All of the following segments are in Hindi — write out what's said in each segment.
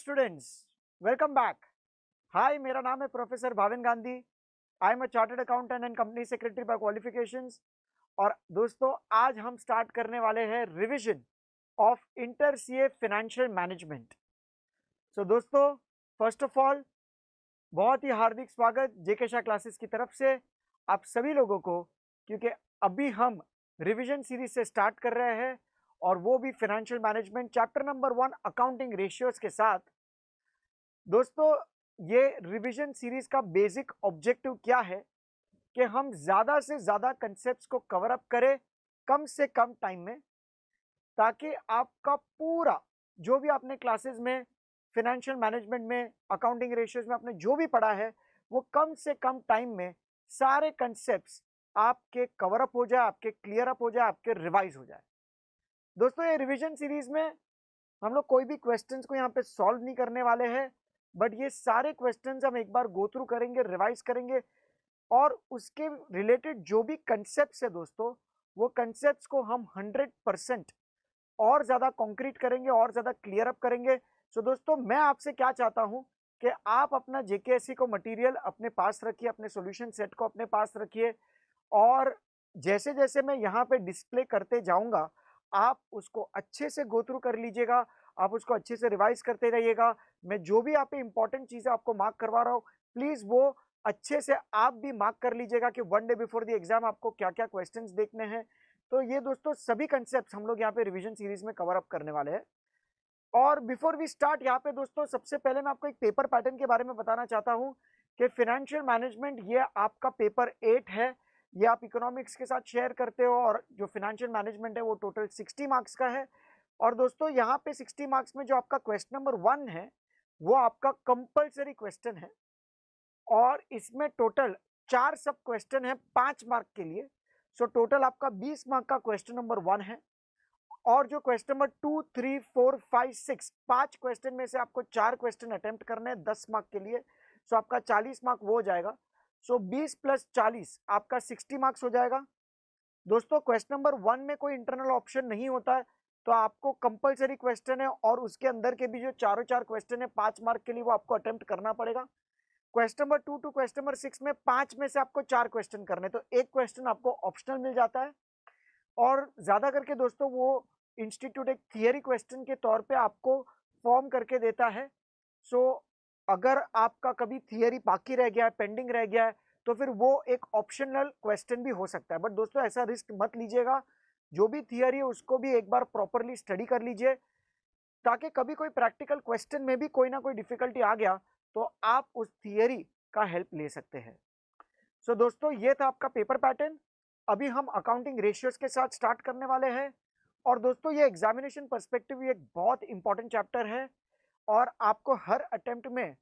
Students, welcome back. हाय, मेरा नाम है professor Bhavin Gandhi. I am a chartered accountant and company secretary by qualifications. और दोस्तों, आज हम स्टार्ट करने वाले हैं revision of inter CA financial management. So दोस्तों, फर्स्ट ऑफ ऑल बहुत ही हार्दिक स्वागत जेके शाह क्लासेस की तरफ से आप सभी लोगों को, क्योंकि अभी हम रिवीजन सीरीज से स्टार्ट कर रहे हैं और वो भी financial management chapter number 1 accounting ratios के साथ। दोस्तों, ये रिवीजन सीरीज का बेसिक ऑब्जेक्टिव क्या है कि हम ज्यादा से ज्यादा कंसेप्ट्स को कवर अप करें कम से कम टाइम में, ताकि आपका पूरा जो भी आपने क्लासेस में फाइनेंशियल मैनेजमेंट में अकाउंटिंग रेशियोज में आपने जो भी पढ़ा है वो कम से कम टाइम में सारे कंसेप्ट्स आपके कवर अप हो जाए, आपके क्लियर अप हो जाए, आपके रिवाइज हो जाए। दोस्तों, ये रिवीजन सीरीज में हम लोग कोई भी क्वेश्चंस को यहाँ पे सॉल्व नहीं करने वाले हैं, बट ये सारे क्वेश्चंस हम एक बार गो थ्रू करेंगे, रिवाइज करेंगे और उसके रिलेटेड जो भी कंसेप्ट्स है दोस्तों, वो कंसेप्ट्स को हम 100% और ज्यादा कॉन्क्रीट करेंगे और ज्यादा क्लियर अप करेंगे। सो दोस्तों, मैं आपसे क्या चाहता हूं कि आप अपना जेकेएससी को मटेरियल अपने पास रखिए, अपने सॉल्यूशन सेट को अपने पास रखिए और जैसे जैसे मैं यहाँ पे डिस्प्ले करते जाऊंगा आप उसको अच्छे से गो थ्रू कर लीजिएगा, आप उसको अच्छे से रिवाइज करते रहिएगा। मैं जो भी आप पे इंपॉर्टेंट चीजें आपको मार्क करवा रहा हूँ, प्लीज वो अच्छे से आप भी मार्क कर लीजिएगा कि 1 डे बिफोर द एग्जाम आपको क्या क्या क्वेश्चंस देखने हैं। तो ये दोस्तों सभी कंसेप्ट हम लोग यहाँ पे रिवीजन सीरीज में कवर अप करने वाले हैं। और बिफोर वी स्टार्ट, यहाँ पे दोस्तों सबसे पहले मैं आपको एक पेपर पैटर्न के बारे में बताना चाहता हूँ कि फाइनेंशियल मैनेजमेंट ये आपका पेपर 8 है। ये आप इकोनॉमिक्स के साथ शेयर करते हो और जो फाइनेंशियल मैनेजमेंट है वो टोटल 60 मार्क्स का है। और दोस्तों, यहाँ पे 60 मार्क्स में जो आपका क्वेश्चन नंबर 1 है वो आपका कंपल्सरी क्वेश्चन है और इसमें टोटल 4 सब क्वेश्चन है 5 मार्क के लिए। सो टोटल आपका 20 मार्क का क्वेश्चन नंबर 1 है। और जो क्वेश्चन नंबर 2, 3, 4, 5, 6 5 क्वेश्चन में से आपको 4 क्वेश्चन अटेम्प्ट करने हैं 10 मार्क के लिए। सो आपका 40 मार्क वो हो जाएगा। सो 20 + 40 आपका 60 मार्क्स हो जाएगा। दोस्तों, क्वेश्चन नंबर 1 में कोई इंटरनल ऑप्शन नहीं होता है, तो आपको कंपलसरी क्वेश्चन है और उसके अंदर के भी जो चारों 4 क्वेश्चन है 5 मार्क के लिए वो आपको अटेम्प्ट करना पड़ेगा। Question number 2 to question number 6 में 5 में से आपको 4 क्वेश्चन करने, तो एक क्वेश्चन आपको ऑप्शनल मिल जाता है। और ज्यादा करके दोस्तों वो इंस्टीट्यूट एक थियरी क्वेश्चन के तौर पे आपको फॉर्म करके देता है। सो अगर आपका कभी थियरी बाकी रह गया है, पेंडिंग रह गया है, तो फिर वो एक ऑप्शनल क्वेश्चन भी हो सकता है। बट दोस्तों, ऐसा रिस्क मत लीजिएगा, जो भी थियरी है उसको भी एक बार प्रॉपरली स्टडी कर लीजिए, ताकि कभी कोई प्रैक्टिकल क्वेश्चन में भी कोई ना कोई डिफिकल्टी आ गया तो आप उस थियरी का हेल्प ले सकते हैं। सो दोस्तों, ये था आपका पेपर पैटर्न। अभी हम अकाउंटिंग रेशियोज के साथ स्टार्ट करने वाले हैं। और दोस्तों, ये एग्जामिनेशन पर्सपेक्टिव एक बहुत इंपॉर्टेंट चैप्टर है और आपको हर अटेम्प्ट में,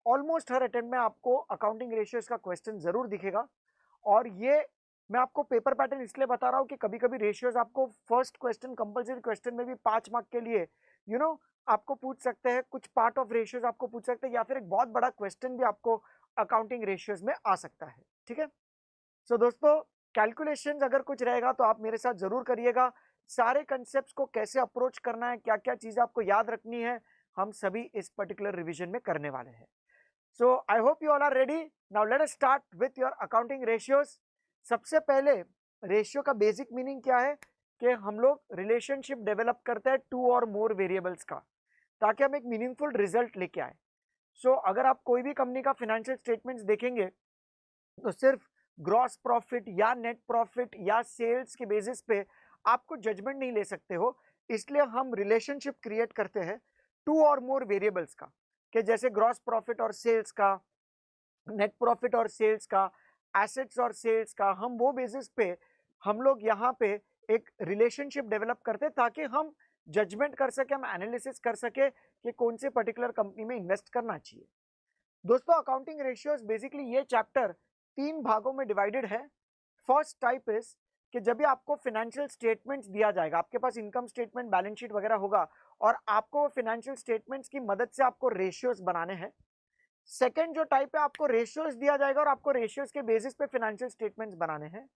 ऑलमोस्ट हर अटेम्प्ट में आपको अकाउंटिंग रेशियोज का क्वेश्चन जरूर दिखेगा। और ये मैं आपको पेपर पैटर्न इसलिए बता रहा हूँ कि कभी कभी रेशियोज आपको फर्स्ट क्वेश्चन कंपल्सरी क्वेश्चन में भी 5 मार्क के लिए आपको पूछ सकते हैं, कुछ पार्ट ऑफ रेशियोज आपको पूछ सकते हैं, या फिर एक बहुत बड़ा क्वेश्चन भी आपको अकाउंटिंग रेशियोज में आ सकता है। ठीक है। सो दोस्तों, कैलकुलेशंस अगर कुछ रहेगा तो आप मेरे साथ जरूर करिएगा। सारे कंसेप्ट्स को कैसे अप्रोच करना है, क्या क्या चीजें आपको याद रखनी है, हम सभी इस पर्टिकुलर रिवीजन में करने वाले हैं। So I hope you all are ready. Now let us start with your accounting ratios. सबसे पहले रेशियो का बेसिक मीनिंग क्या है कि हम लोग रिलेशनशिप डेवलप करते हैं 2 और मोर वेरिएबल्स का, ताकि हम एक मीनिंगफुल रिजल्ट लेके आए। सो अगर आप कोई भी कंपनी का फाइनेंशियल स्टेटमेंट्स देखेंगे तो सिर्फ ग्रॉस प्रॉफिट या नेट प्रॉफिट या सेल्स के बेसिस पे आपको जजमेंट नहीं ले सकते हो। इसलिए हम रिलेशनशिप क्रिएट करते हैं 2 और मोर वेरिएबल्स का, कि जैसे ग्रॉस प्रॉफिट और सेल्स का, नेट प्रॉफिट और सेल्स का, एसेट्स और सेल्स का। हम वो बेसिस पे हम लोग यहाँ पे एक रिलेशनशिप डेवलप करते हैं ताकि हम जजमेंट कर सके, हम एनालिसिस कर सके कि कौन से पर्टिकुलर कंपनी में इन्वेस्ट करना चाहिए। दोस्तों, अकाउंटिंग रेशियोज बेसिकली ये चैप्टर 3 भागों में डिवाइडेड है। फर्स्ट टाइप इज कि जब भी आपको फाइनेंशियल स्टेटमेंट्स दिया जाएगा, आपके पास इनकम स्टेटमेंट, बैलेंस शीट वगैरह होगा और आपको फाइनेंशियल स्टेटमेंट्स की मदद से आपको रेशियोज बनाने हैं। सेकंड जो टाइप है, आपको रेशियोज दिया जाएगा और आपको रेशियोज के बेसिस पे फाइनेंशियल स्टेटमेंट्स बनाने हैं।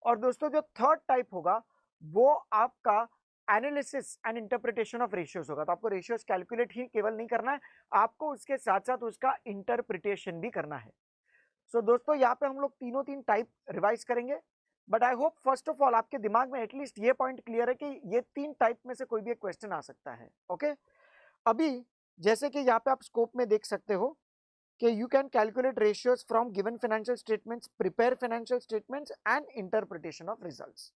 और दोस्तों, जो थर्ड टाइप होगा वो आपका analysis and interpretation of ratios होगा। तो आपको रेशियोज कैलकुलेट ही केवल नहीं करना है, आपको उसके साथ साथ उसका इंटरप्रिटेशन भी करना है। सो दोस्तों यहाँ पे हम लोग तीन टाइप रिवाइज करेंगे, but I hope first of all आपके दिमाग में एटलीस्ट ये पॉइंट क्लियर है कि ये 3 टाइप में से कोई भी एक क्वेश्चन आ सकता है। ओके, अभी जैसे कि यहाँ पे आप स्कोप में देख सकते हो कि you can calculate ratios from given financial statements, prepare financial statements and interpretation of results.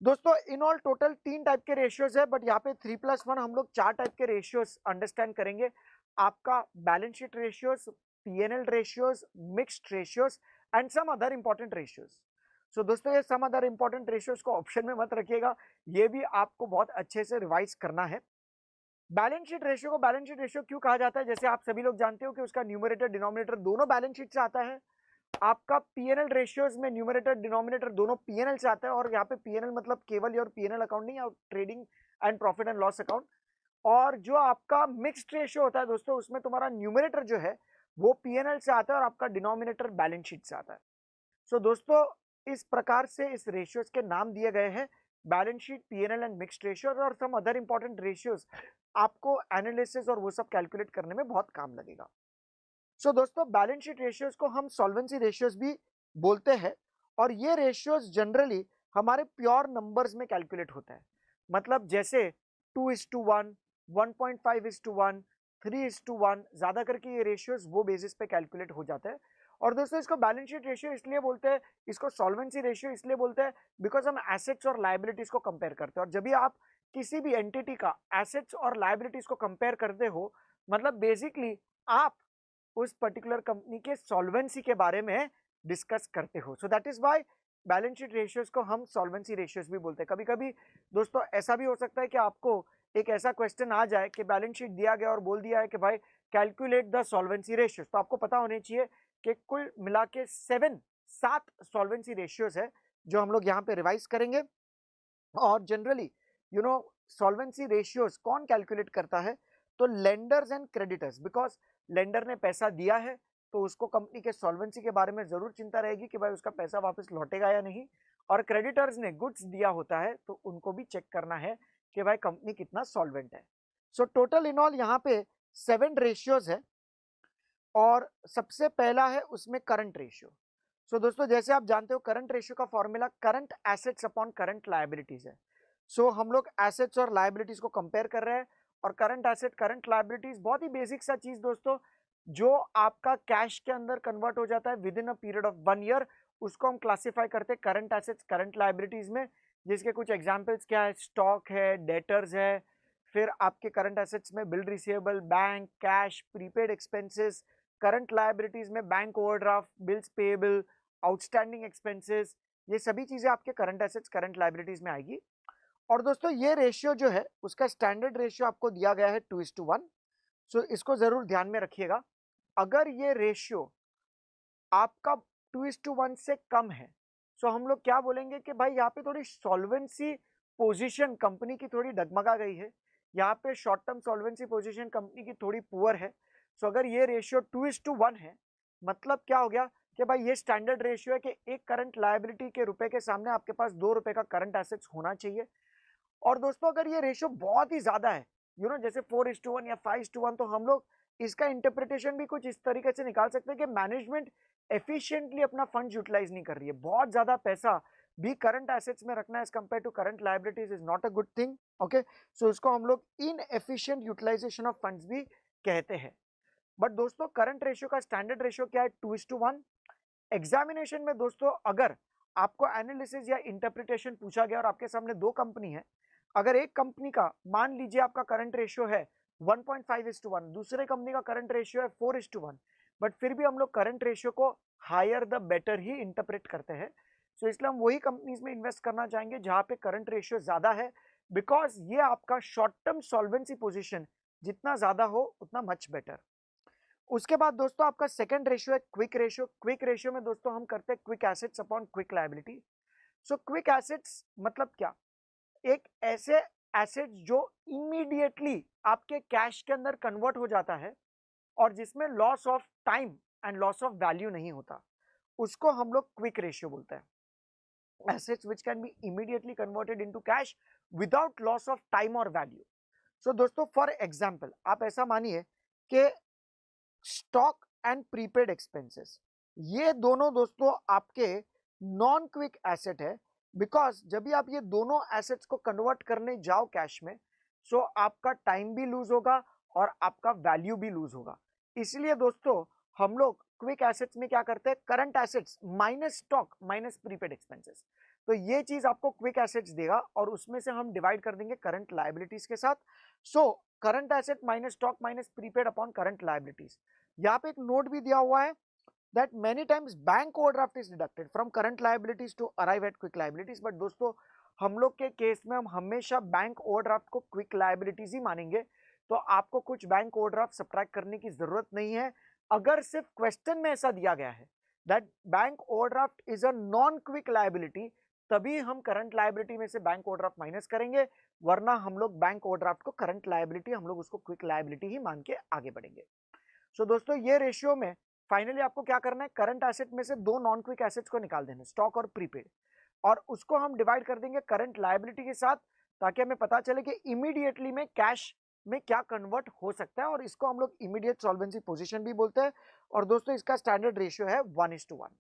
दोस्तों इन ऑल टोटल 3 टाइप के रेशियोज है, बट यहाँ पे 3+1 हम लोग 4 टाइप के रेशियोज अंडरस्टैंड करेंगे। आपका balance sheet ratios, PNL ratios, mixed ratios and some other important ratios. सो दोस्तों ये सम अदर इंपॉर्टेंट रेशियोज को ऑप्शन में मत रखिएगा, ये भी आपको बहुत अच्छे से रिवाइज करना है। बैलेंस शीट रेशियो को बैलेंस शीट रेशियो क्यों कहा जाता है? जैसे आप सभी लोग जानते हो कि उसका न्यूमरेटर डिनोमिनेटर दोनों बैलेंस शीट से आता है। आपका पीएनएल रेशियोज में न्यूमरेटर डिनोमिनेटर दोनों पीएनएल से आता है, और यहाँ पे पीएनएल मतलब केवल और पीएनएल अकाउंट नहीं, और trading and profit and loss account. और जो आपका मिक्स्ड रेशियो होता है दोस्तों, उसमें तुम्हारा न्यूमरेटर जो है वो पीएनएल से आता है और आपका डिनोमिनेटर बैलेंस शीट से आता है। सो दोस्तों इस प्रकार से इस रेशियोज के नाम दिए गए हैं, balance sheet, PNL and mixed ratio, और सम अदर इंपॉर्टेंट रेशियोज आपको एनालिसिस और वो सब कैलकुलेट करने में बहुत काम लगेगा। सो दोस्तों बैलेंस शीट रेशियोज को हम सॉल्वेंसी रेशियोज भी बोलते हैं, और ये रेशियोज जनरली हमारे प्योर नंबर्स में कैलकुलेट होता है। मतलब जैसे 2:1, 1.5:1, 3:1, ज्यादा करके ये रेशियोज वो बेसिस पे कैलकुलेट हो जाते हैं। और दोस्तों इसको बैलेंस शीट रेशियो इसलिए बोलते हैं, इसको सॉल्वेंसी रेशियो इसलिए बोलते हैं बिकॉज हम एसेट्स और लायबिलिटीज को कंपेयर करते हैं। और जब भी आप किसी भी एंटिटी का एसेट्स और लायबिलिटीज को कंपेयर करते हो, मतलब बेसिकली आप उस पर्टिकुलर कंपनी के सॉल्वेंसी के बारे में डिस्कस करते हो। सो that is why balance sheet ratios को हम सॉल्वेंसी रेशियोज भी बोलते हैं। कभी कभी दोस्तों ऐसा भी हो सकता है कि आपको एक ऐसा क्वेश्चन आ जाए कि बैलेंस शीट दिया गया और बोल दिया है कि भाई कैलकुलेट द सॉल्वेंसी रेशियोज, तो आपको पता होनी चाहिए कि कुल मिला के 7 सॉल्वेंसी रेशियोज है जो हम लोग यहाँ पे रिवाइज करेंगे। और जनरली सॉल्वेंसी रेशियोज कौन कैलकुलेट करता है? तो lenders and creditors, because lender ने पैसा दिया है तो उसको कंपनी के सॉल्वेंसी के बारे में जरूर चिंता रहेगी कि भाई उसका पैसा वापस लौटेगा या नहीं। और क्रेडिटर्स ने गुड्स दिया होता है तो उनको भी चेक करना है कि भाई कंपनी कितना सॉल्वेंट है। सो टोटल इन ऑल यहाँ पे 7 रेशियोज है, और सबसे पहला है उसमें करंट रेशियो। सो दोस्तों जैसे आप जानते हो करंट रेशियो का formula current assets upon current liabilities है। सो हम लोग एसेट्स और लायबिलिटीज को कंपेयर कर रहे हैं, और करंट एसेट करंट लायबिलिटीज बहुत ही बेसिक सा चीज दोस्तों, जो आपका कैश के अंदर कन्वर्ट हो जाता है with in a period of 1 year, उसको हम क्लासिफाई करते हैं करंट एसेट्स करंट लायबिलिटीज में। जिसके कुछ एग्जांपल्स क्या है? स्टॉक है, डेटर्स है, फिर आपके करंट एसेट्स में bill receivable, bank, cash, prepaid expenses, current liabilities में bank overdraft, bills payable, outstanding expenses, ये सभी चीजें आपके करंट एसेट्स करंट लायबिलिटीज में आएगी। और दोस्तों ये रेशियो जो है उसका स्टैंडर्ड रेशियो आपको दिया गया है 2:1। सो इसको जरूर ध्यान में रखिएगा। अगर ये रेशियो आपका 2:1 से कम है, सो हम लोग क्या बोलेंगे कि भाई यहाँ पे थोड़ी सॉल्वेंसी पोजीशन कंपनी की थोड़ी डगमगा गई है, यहाँ पे short term solvency position company की थोड़ी पुअर है। सो अगर ये रेशियो 2:1 है, मतलब क्या हो गया कि भाई ये स्टैंडर्ड रेशियो है कि एक करंट लायबिलिटी के रुपए के सामने आपके पास 2 रुपए का करंट एसेट्स होना चाहिए। और दोस्तों अगर ये रेशियो बहुत ही ज्यादा है, जैसे 4:1 या 5:1, तो हम लोग इसका इंटरप्रिटेशन भी कुछ इस तरीके से निकाल सकते हैं कि मैनेजमेंट एफिशिएंटली अपना फंड यूटिलाइज नहीं कर रही है। बहुत ज्यादा पैसा भी करंट एसेट्स में रखना as compare to current liabilities is not a good thing. Okay, so इसको हम लोग इनएफिशिएंट यूटिलाइजेशन ऑफ फंड्स भी कहते हैं। बट दोस्तों करंट रेशियो का स्टैंडर्ड रेशियो क्या है? 2:1। एग्जामिनेशन में दोस्तों अगर आपको एनालिसिस या इंटरप्रिटेशन पूछा गया और आपके सामने 2 कंपनी है, अगर एक कंपनी का मान लीजिए आपका करंट रेशियो है 1.5:1, दूसरे कंपनी का करंट रेशियो है 4:1, बट फिर भी हम लोग करंट रेशियो को हायर द बेटर ही इंटरप्रेट करते हैं। सो इसलिए हम वही कंपनीज में इन्वेस्ट करना चाहेंगे जहां पे करंट रेशियो ज्यादा है, बिकॉज ये आपका शॉर्ट टर्म सॉल्वेंसी पोजीशन जितना ज्यादा हो उतना मच बेटर। उसके बाद दोस्तों आपका सेकंड रेशियो है क्विक रेशियो। क्विक रेशियो में दोस्तों हम करते हैं quick assets upon quick liability. So quick assets मतलब क्या? एक ऐसे एसेट जो इमीडिएटली आपके कैश के अंदर कन्वर्ट हो जाता है और जिसमें loss of time and loss of value नहीं होता, उसको हम लोग क्विक रेशियो बोलते हैं। assets which can be immediately converted into cash without loss of time or value. So दोस्तों for example आप ऐसा मानिए कि स्टॉक एंड प्रीपेड एक्सपेंसेस, ये दोनों दोस्तों आपके नॉन क्विक एसेट है, बिकॉज जब भी आप ये दोनों एसेट्स को कन्वर्ट करने जाओ कैश में, सो आपका टाइम भी लूज होगा और आपका वैल्यू भी लूज होगा। इसलिए दोस्तों हम लोग क्विक एसेट्स में क्या करते हैं, current assets minus stock minus prepaid expenses, तो ये चीज आपको क्विक एसेट्स देगा और उसमें से हम डिवाइड कर देंगे करंट लायबिलिटीज के साथ। So current asset minus stock minus prepaid upon current liabilities. यहाँ पे एक नोट भी दिया हुआ है that many times bank overdraft is deducted from current liabilities to arrive at quick liabilities, but दोस्तों हम लोग के केस में हम हमेशा बैंक ओवरड्राफ्ट को क्विक लायबिलिटीज ही मानेंगे, तो आपको कुछ बैंक ओवरड्राफ्ट सब्ट्रैक्ट करने की जरूरत नहीं है। अगर सिर्फ क्वेश्चन में ऐसा दिया गया है that bank overdraft is a non quick liability, तभी हम करंट लायबिलिटी में से बैंक ओवरड्राफ्ट माइनस करेंगे, वरना हम लोग बैंक ओवरड्राफ्ट को करंट लायबिलिटी, हम लोग उसको क्विक लायबिलिटी ही मान के आगे बढ़ेंगे। सो दोस्तों ये रेशियो में फाइनली आपको क्या करना है, करंट एसेट में से दो नॉन क्विक एसेट्स को निकाल देना, स्टॉक और प्रीपेड, और उसको हम डिवाइड कर देंगे करंट लायबिलिटी के साथ, ताकि हमें पता चले कि इमीडिएटली में कैश में क्या कन्वर्ट हो सकता है, और इसको हम लोग इमीडिएट सॉल्वेंसी पोजीशन भी बोलते हैं। और दोस्तों इसका स्टैंडर्ड रेशियो है 1:1।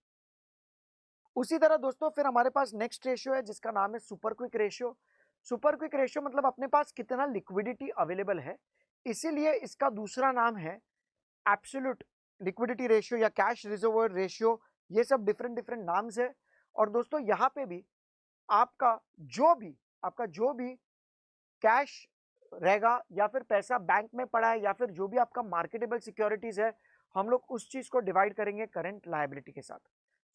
उसी तरह दोस्तों फिर हमारे पास नेक्स्ट रेशियो है जिसका नाम है super quick ratio. Super quick ratio मतलब अपने पास कितना लिक्विडिटी अवेलेबल है, इसीलिए इसका दूसरा नाम है एब्सोल्यूट लिक्विडिटी रेशियो या कैश रिजर्वर रेशियो। ये सब डिफरेंट डिफरेंट नाम्स है। और दोस्तों यहाँ पे भी आपका जो भी कैश रहेगा या फिर पैसा बैंक में पड़ा है या फिर जो भी आपका मार्केटेबल सिक्योरिटीज है, हम लोग उस चीज को डिवाइड करेंगे करंट लायबिलिटी के साथ।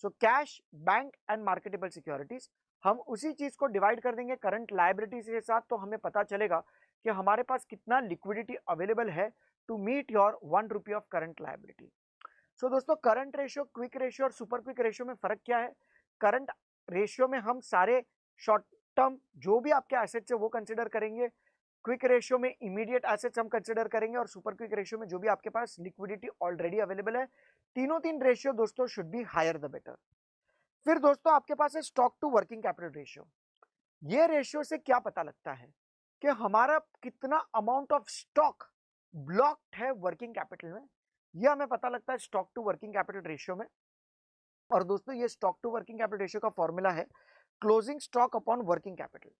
So cash, bank and marketable securities, हम उसी चीज को डिवाइड कर देंगे करंट लायबिलिटीज के साथ, तो हमें पता चलेगा कि हमारे पास कितना लिक्विडिटी अवेलेबल है to meet your 1 rupee of current liability. So दोस्तों करंट रेशियो, क्विक रेशियो और सुपर क्विक रेशियो में फर्क क्या है? करंट रेशियो में हम सारे शॉर्ट टर्म जो भी आपके एसेट्स है वो कंसिडर करेंगे, क्विक रेशियो में इमीडिएट एसेट्स हम कंसिडर करेंगे, और सुपर क्विक रेशियो में जो भी आपके पास लिक्विडिटी ऑलरेडी अवेलेबल है। तीन रेशियो दोस्तों should be higher the better. फिर दोस्तों आपके पास है stock to working capital ratio. ये रेशियो से क्या पता लगता है कि हमारा कितना अमाउंट ऑफ स्टॉक ब्लॉक्ड है वर्किंग कैपिटल में, यह हमें पता लगता है stock to working capital ratio में। और दोस्तों ये stock to working capital ratio का फॉर्मूला है closing stock upon working capital.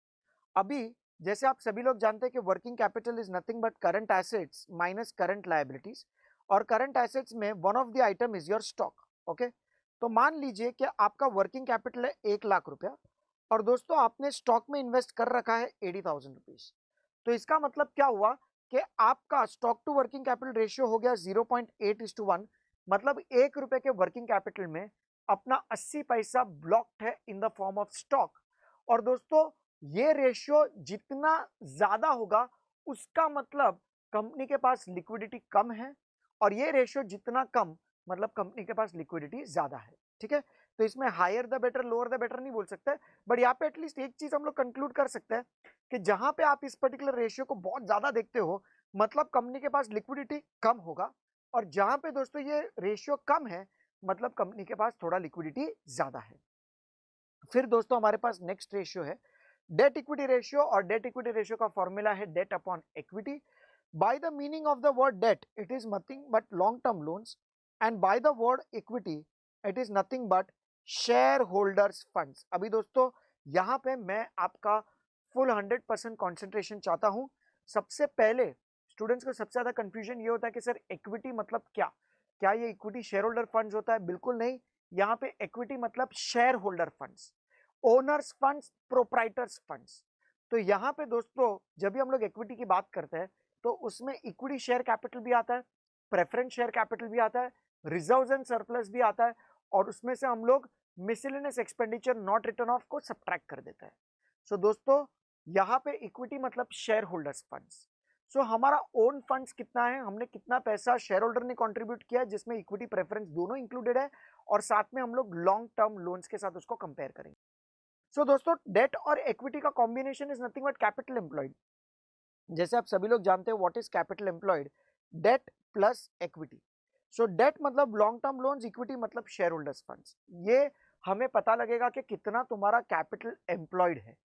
अभी जैसे आप सभी लोग जानते हैं कि working capital is nothing but current assets minus current liabilities, और करंट एसेट्स में one of the item is your stock. Okay, तो मान लीजिए कि आपका वर्किंग कैपिटल है 1,00,000 रुपया, और दोस्तों आपने स्टॉक में इन्वेस्ट कर रखा है 80,000 रुपीज। तो इसका मतलब क्या हुआ कि आपका stock to working capital ratio हो गया 0.8:1, मतलब 1 रुपए के वर्किंग कैपिटल में अपना 80 पैसा ब्लॉक्ड है in the form of stock. और दोस्तों ये रेशियो जितना ज्यादा होगा उसका मतलब कंपनी के पास लिक्विडिटी कम है, और ये रेशियो जितना कम मतलब कंपनी के पास लिक्विडिटी ज्यादा है। ठीक है, तो इसमें higher the better lower the better नहीं बोल सकते, बट यहाँ पे एटलीस्ट एक चीज हम लोग कंक्लूड कर सकते हैं कि जहां पे आप इस पर्टिकुलर रेशियो को बहुत ज्यादा देखते हो मतलब कंपनी के पास लिक्विडिटी कम होगा, और जहां पे दोस्तों ये रेशियो कम है मतलब कंपनी के पास थोड़ा लिक्विडिटी ज्यादा है। फिर दोस्तों हमारे पास नेक्स्ट रेशियो है डेट इक्विटी रेशियो, और डेट इक्विटी रेशियो का फॉर्मूला है debt upon equity. By the meaning of the word debt it is nothing but long term loans, and by the word equity it is nothing but share holders funds. अभी दोस्तों यहाँ पे मैं आपका फुल 100% कॉन्सेंट्रेशन चाहता हूँ। सबसे पहले स्टूडेंट्स को सबसे ज्यादा कंफ्यूजन ये होता है कि सर इक्विटी मतलब क्या ये इक्विटी शेयर होल्डर फंड्स होता है? बिल्कुल नहीं, यहाँ पे इक्विटी मतलब share holder funds, owners funds, proprietors funds. तो यहाँ पे दोस्तों जब भी हम लोग इक्विटी की बात करते हैं तो उसमें इक्विटी शेयर कैपिटल भी आता है, प्रेफरेंस शेयर कैपिटल भी आता है, रिजर्व्स एंड सरप्लस भी आता है, और उसमें से हम लोग miscellaneous expenditure not return of को सब्ट्रैक्ट कर देते हैं। सो दोस्तों यहाँ पे इक्विटी मतलब शेयर होल्डर्स फंड्स। सो हमारा ओन फंड्स कितना है, हमने कितना पैसा शेयर होल्डर ने कंट्रीब्यूट किया है जिसमें इक्विटी प्रेफरेंस दोनों इंक्लूडेड है, और साथ में हम लोग लॉन्ग टर्म लोन्स के साथ उसको कंपेयर करेंगे। सो दोस्तों डेट और इक्विटी का combination is nothing but capital employed. जैसे आप सभी लोग जानते हैं what is capital employed, debt plus equity. So debt मतलब लॉन्ग टर्म लोन्स, इक्विटी मतलब शेयर होल्डर्स फंड्स। ये हमें पता लगेगा कि कितना तुम्हारा कैपिटल एम्प्लॉयड है।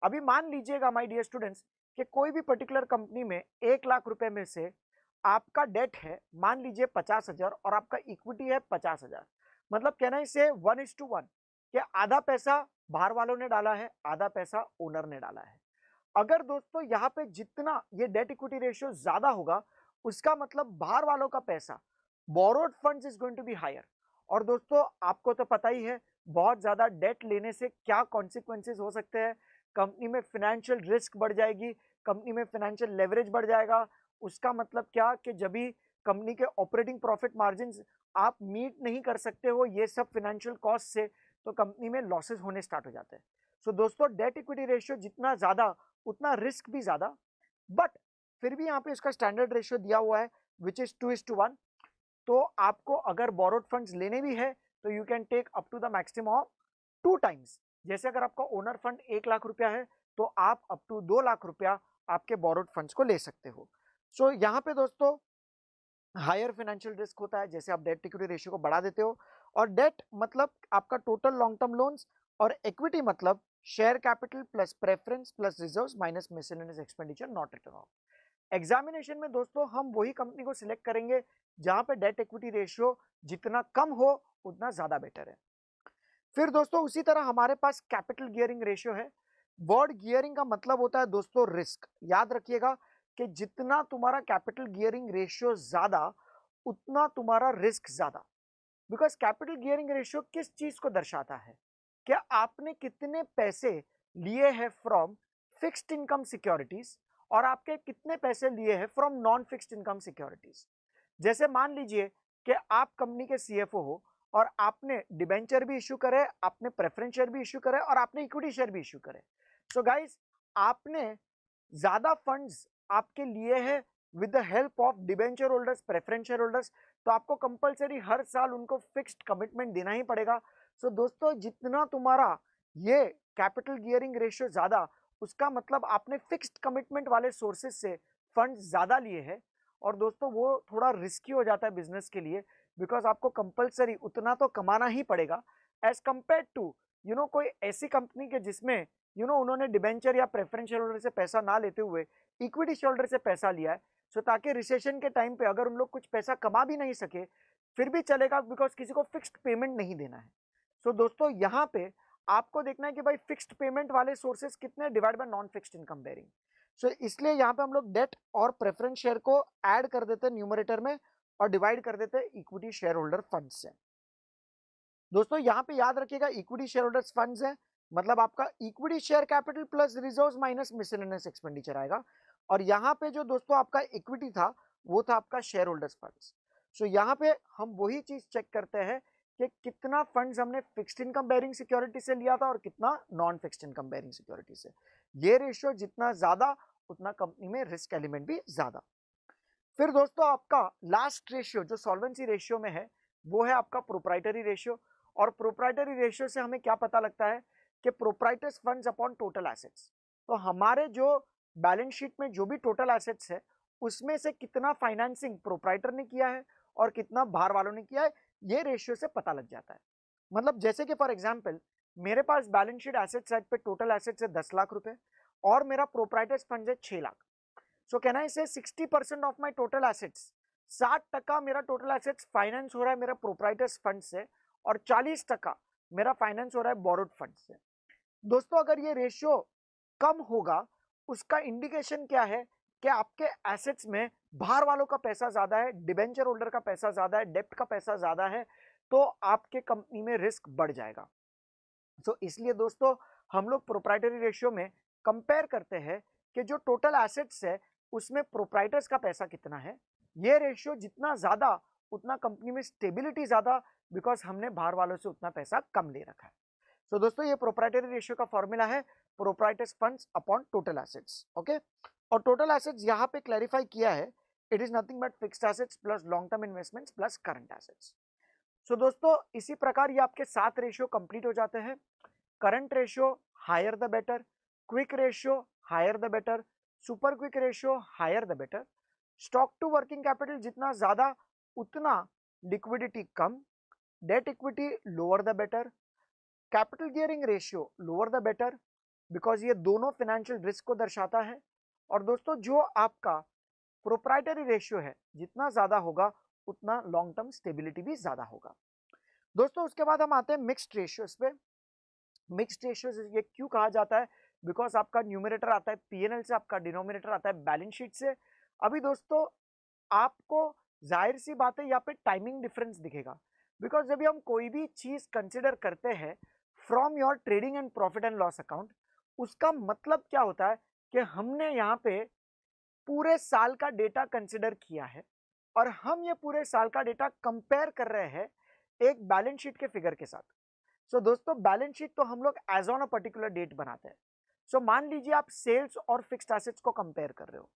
अभी मान लीजिएगा माय डियर स्टूडेंट्स कि कोई भी पर्टिकुलर कंपनी में 1 लाख रुपए में से आपका डेट है मान लीजिए 50,000 और आपका इक्विटी है 50,000, मतलब कहना इसे 1:1 कि आधा पैसा बाहर वालों ने डाला है, आधा पैसा ओनर ने डाला है। अगर दोस्तों यहाँ पे जितना ये डेट इक्विटी रेशियो ज्यादा होगा उसका मतलब बाहर वालों का पैसा borrowed funds is going to be higher. और दोस्तों आपको तो पता ही है बहुत ज्यादा डेट लेने से क्या कॉन्सिक्वेंसेस हो सकते हैं। कंपनी में फाइनेंशियल रिस्क बढ़ जाएगी, कंपनी में फाइनेंशियल लेवरेज बढ़ जाएगा। उसका मतलब क्या कि जब भी कंपनी के ऑपरेटिंग प्रॉफिट मार्जिन आप मीट नहीं कर सकते हो ये सब फाइनेंशियल कॉस्ट से, तो कंपनी में लॉसेस होने स्टार्ट हो जाते हैं। सो दोस्तों डेट इक्विटी रेशियो जितना ज्यादा उतना रिस्क भी ज्यादा, बट फिर भी यहाँ पे इसका स्टैंडर्ड रेशियो दिया हुआ है विच इज 2:1। तो आपको अगर बोरोड फंड्स लेने भी है तो you can take up to the maximum of 2 times. जैसे अगर आपका ओनर फंड 1 लाख रुपया है तो आप अप टू 2 लाख रुपया आपके बोरोड फंड्स को ले सकते हो। सो यहाँ पे दोस्तों हायर फाइनेंशियल रिस्क होता है जैसे आप डेट इक्विटी रेशियो को बढ़ा देते हो। और डेट मतलब आपका टोटल लॉन्ग टर्म लोन्स और इक्विटी मतलब share capital plus preference plus reserves minus miscellaneous expenditure not return of. Examination में दोस्तों हम वही कंपनी को सिलेक्ट करेंगे जहां पे डेट इक्विटी रेशियो जितना कम हो उतना ज्यादा बेटर है। फिर दोस्तों उसी तरह हमारे पास कैपिटल गियरिंग रेशियो है। वर्ड गियरिंग का मतलब होता है दोस्तों रिस्क। याद रखिएगा कि जितना तुम्हारा कैपिटल गियरिंग रेशियो ज्यादा उतना तुम्हारा रिस्क ज्यादा। बिकॉज कैपिटल गियरिंग रेशियो किस चीज को दर्शाता है, क्या आपने कितने पैसे लिए हैं फ्रॉम फिक्स्ड इनकम सिक्योरिटीज और आपके कितने पैसे लिए हैं from non fixed income securities. जैसे मान लीजिए कि आप कंपनी के सीएफओ हो और आपने डिबेंचर भी इश्यू करे, आपने प्रेफरेंस शेयर भी इश्यू करे और आपने इक्विटी शेयर भी इश्यू करे। सो गाइस आपने ज्यादा फंड्स आपके लिए हैं with the help of debenture holders preference share holders, तो आपको कंपलसरी हर साल उनको फिक्स्ड कमिटमेंट देना ही पड़ेगा। सो दोस्तों जितना तुम्हारा ये कैपिटल गियरिंग रेशियो ज्यादा उसका मतलब आपने फिक्स्ड कमिटमेंट वाले सोर्सेज से फंड ज्यादा लिए हैं। और दोस्तों वो थोड़ा रिस्की हो जाता है बिजनेस के लिए बिकॉज आपको कंपलसरी उतना तो कमाना ही पड़ेगा एज कंपेयर टू कोई ऐसी कंपनी के जिसमें उन्होंने डिबेंचर या प्रेफरेंस शेयर होल्डर से पैसा ना लेते हुए इक्विटी शेयर होल्डर से पैसा लिया है। सो ताकि रिसेशन के टाइम पे अगर उन लोग कुछ पैसा कमा भी नहीं सके फिर भी चलेगा बिकॉज किसी को फिक्स्ड पेमेंट नहीं देना है। सो दोस्तों यहाँ पे आपको देखना है कि भाई फिक्स्ड पेमेंट वाले सोर्सेस कितने divide by non fixed income bearing. So इसलिए यहाँ पे हम लोग डेट और प्रेफरेंस शेयर को ऐड कर देते हैं न्यूमरेटर में और डिवाइड कर देते हैं इक्विटी शेयर होल्डर फंड से। दोस्तों यहाँ पे याद रखिएगा इक्विटी शेयर होल्डर्स फंड्स है मतलब आपका equity share capital plus reserves minus miscellaneous expenditure आएगा। और यहाँ पे जो दोस्तों आपका इक्विटी था वो था आपका शेयर होल्डर्स फंड्स। सो यहाँ पे हम वही चीज चेक करते हैं कि कितना फंड्स हमने फिक्स्ड इनकम बेरिंग सिक्योरिटी से लिया था और कितना non fixed income bearing security से। ये रेशियो जितना ज्यादा उतना कंपनी में रिस्क एलिमेंट भी ज्यादा। फिर दोस्तों आपका लास्ट रेशियो जो सॉल्वेंसी रेशियो में है वो है आपका प्रोप्राइटरी रेशियो। और प्रोप्राइटरी रेशियो से हमें क्या पता लगता है कि proprietors funds upon total assets. तो हमारे जो बैलेंस शीट में जो भी टोटल एसेट्स है उसमें से कितना फाइनेंसिंग प्रोप्राइटर ने किया है और कितना बाहर वालों ने किया है ये रेशियो से पता लग जाता है। मतलब जैसे कि फॉर एग्जांपल मेरे पास बैलेंस शीट एसेट साइड पे टोटल एसेट्स है 10 लाख रुपए और मेरा प्रोप्राइटर्स फंड है 6 लाख। सो कैन आई से 60% ऑफ माई टोटल एसेट्स 60% मेरा टोटल एसेट्स फाइनेंस हो रहा है मेरा प्रोप्राइटर्स फंड से और 40% मेरा फाइनेंस हो रहा है बोरोड फंड से। दोस्तों अगर ये रेशियो कम होगा उसका इंडिकेशन क्या है कि आपके एसेट्स में बाहर वालों का पैसा ज्यादा है, डिबेंचर होल्डर का पैसा ज्यादा है, डेप्ट का पैसा ज्यादा है, तो आपके कंपनी में रिस्क बढ़ जाएगा। सो इसलिए दोस्तों हम लोग प्रोप्राइटरी रेशियो में कंपेयर करते हैं कि जो टोटल एसेट्स है उसमें प्रोप्राइटर्स का पैसा कितना है। ये रेशियो जितना ज्यादा उतना कंपनी में स्टेबिलिटी ज्यादा बिकॉज हमने बाहर वालों से उतना पैसा कम ले रखा है। सो दोस्तों ये प्रोप्राइटरी रेशियो का फॉर्मूला है proprietors funds upon total assets. Okay और टोटल एसेट्स यहाँ पे क्लैरिफाई किया है it is nothing but fixed assets plus long term investments plus current assets. So दोस्तों इसी प्रकार ये आपके 7 रेशियो कंप्लीट हो जाते हैं। Current ratio higher the better, quick ratio higher the better, super quick ratio higher the better, stock to working capital जितना ज्यादा उतना लिक्विडिटी कम, debt equity lower the better, capital gearing ratio lower the better, because ये दोनों फाइनेंशियल रिस्क को दर्शाता है। और दोस्तों जो आपका प्रोप्राइटरी रेशियो है जितना ज्यादा होगा उतना लॉन्ग टर्म स्टेबिलिटी भी ज्यादा होगा। दोस्तों उसके बाद हम आते हैं मिक्स्ड रेशियोज पे। मिक्स्ड रेशियोज ये क्यों कहा जाता है? बिकॉज आपका न्यूमरेटर आता है पीएनएल से, आपका डिनोमिनेटर आता है बैलेंस शीट से। अभी दोस्तों आपको जाहिर सी बात है यहाँ पे टाइमिंग डिफरेंस दिखेगा, बिकॉज जब भी हम कोई भी चीज कंसिडर करते हैं from your trading and profit and loss account, उसका मतलब क्या होता है कि हमने यहाँ पे पूरे साल का डेटा कंसिडर किया है और हम ये पूरे साल का डेटा कंपेयर कर रहे हैं एक बैलेंस शीट के फिगर के साथ। सो दोस्तों बैलेंस शीट तो हम लोग as on a particular date बनाते हैं। सो मान लीजिए आप सेल्स और फिक्स्ड एसेट्स को कंपेयर कर रहे हो।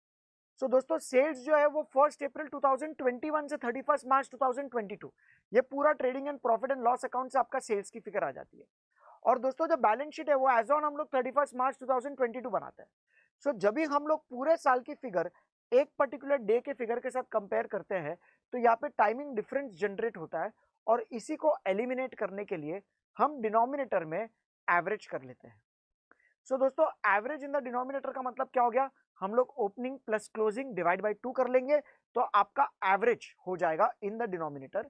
सो दोस्तों सेल्स जो है वो 1 अप्रैल 2021 से 31 मार्च 2022, ये पूरा trading and profit and loss account से आपका सेल्स की फिगर आ जाती है। और दोस्तों जो बैलेंस शीट है वो एज ऑन हम लोग 31 मार्च 2022 बनाते हैं। सो जब भी हम लोग पूरे साल की फिगर एक पर्टिकुलर डे के फिगर के साथ कंपेयर करते हैं तो यहाँ पे टाइमिंग डिफरेंस जनरेट होता है और इसी को एलिमिनेट करने के लिए हम डिनोमिनेटर में एवरेज कर लेते हैं। सो दोस्तों एवरेज इन द डिनोमिनेटर का मतलब क्या हो गया? हम लोग opening plus closing divide by 2 कर लेंगे तो आपका एवरेज हो जाएगा इन द डिनोमिनेटर।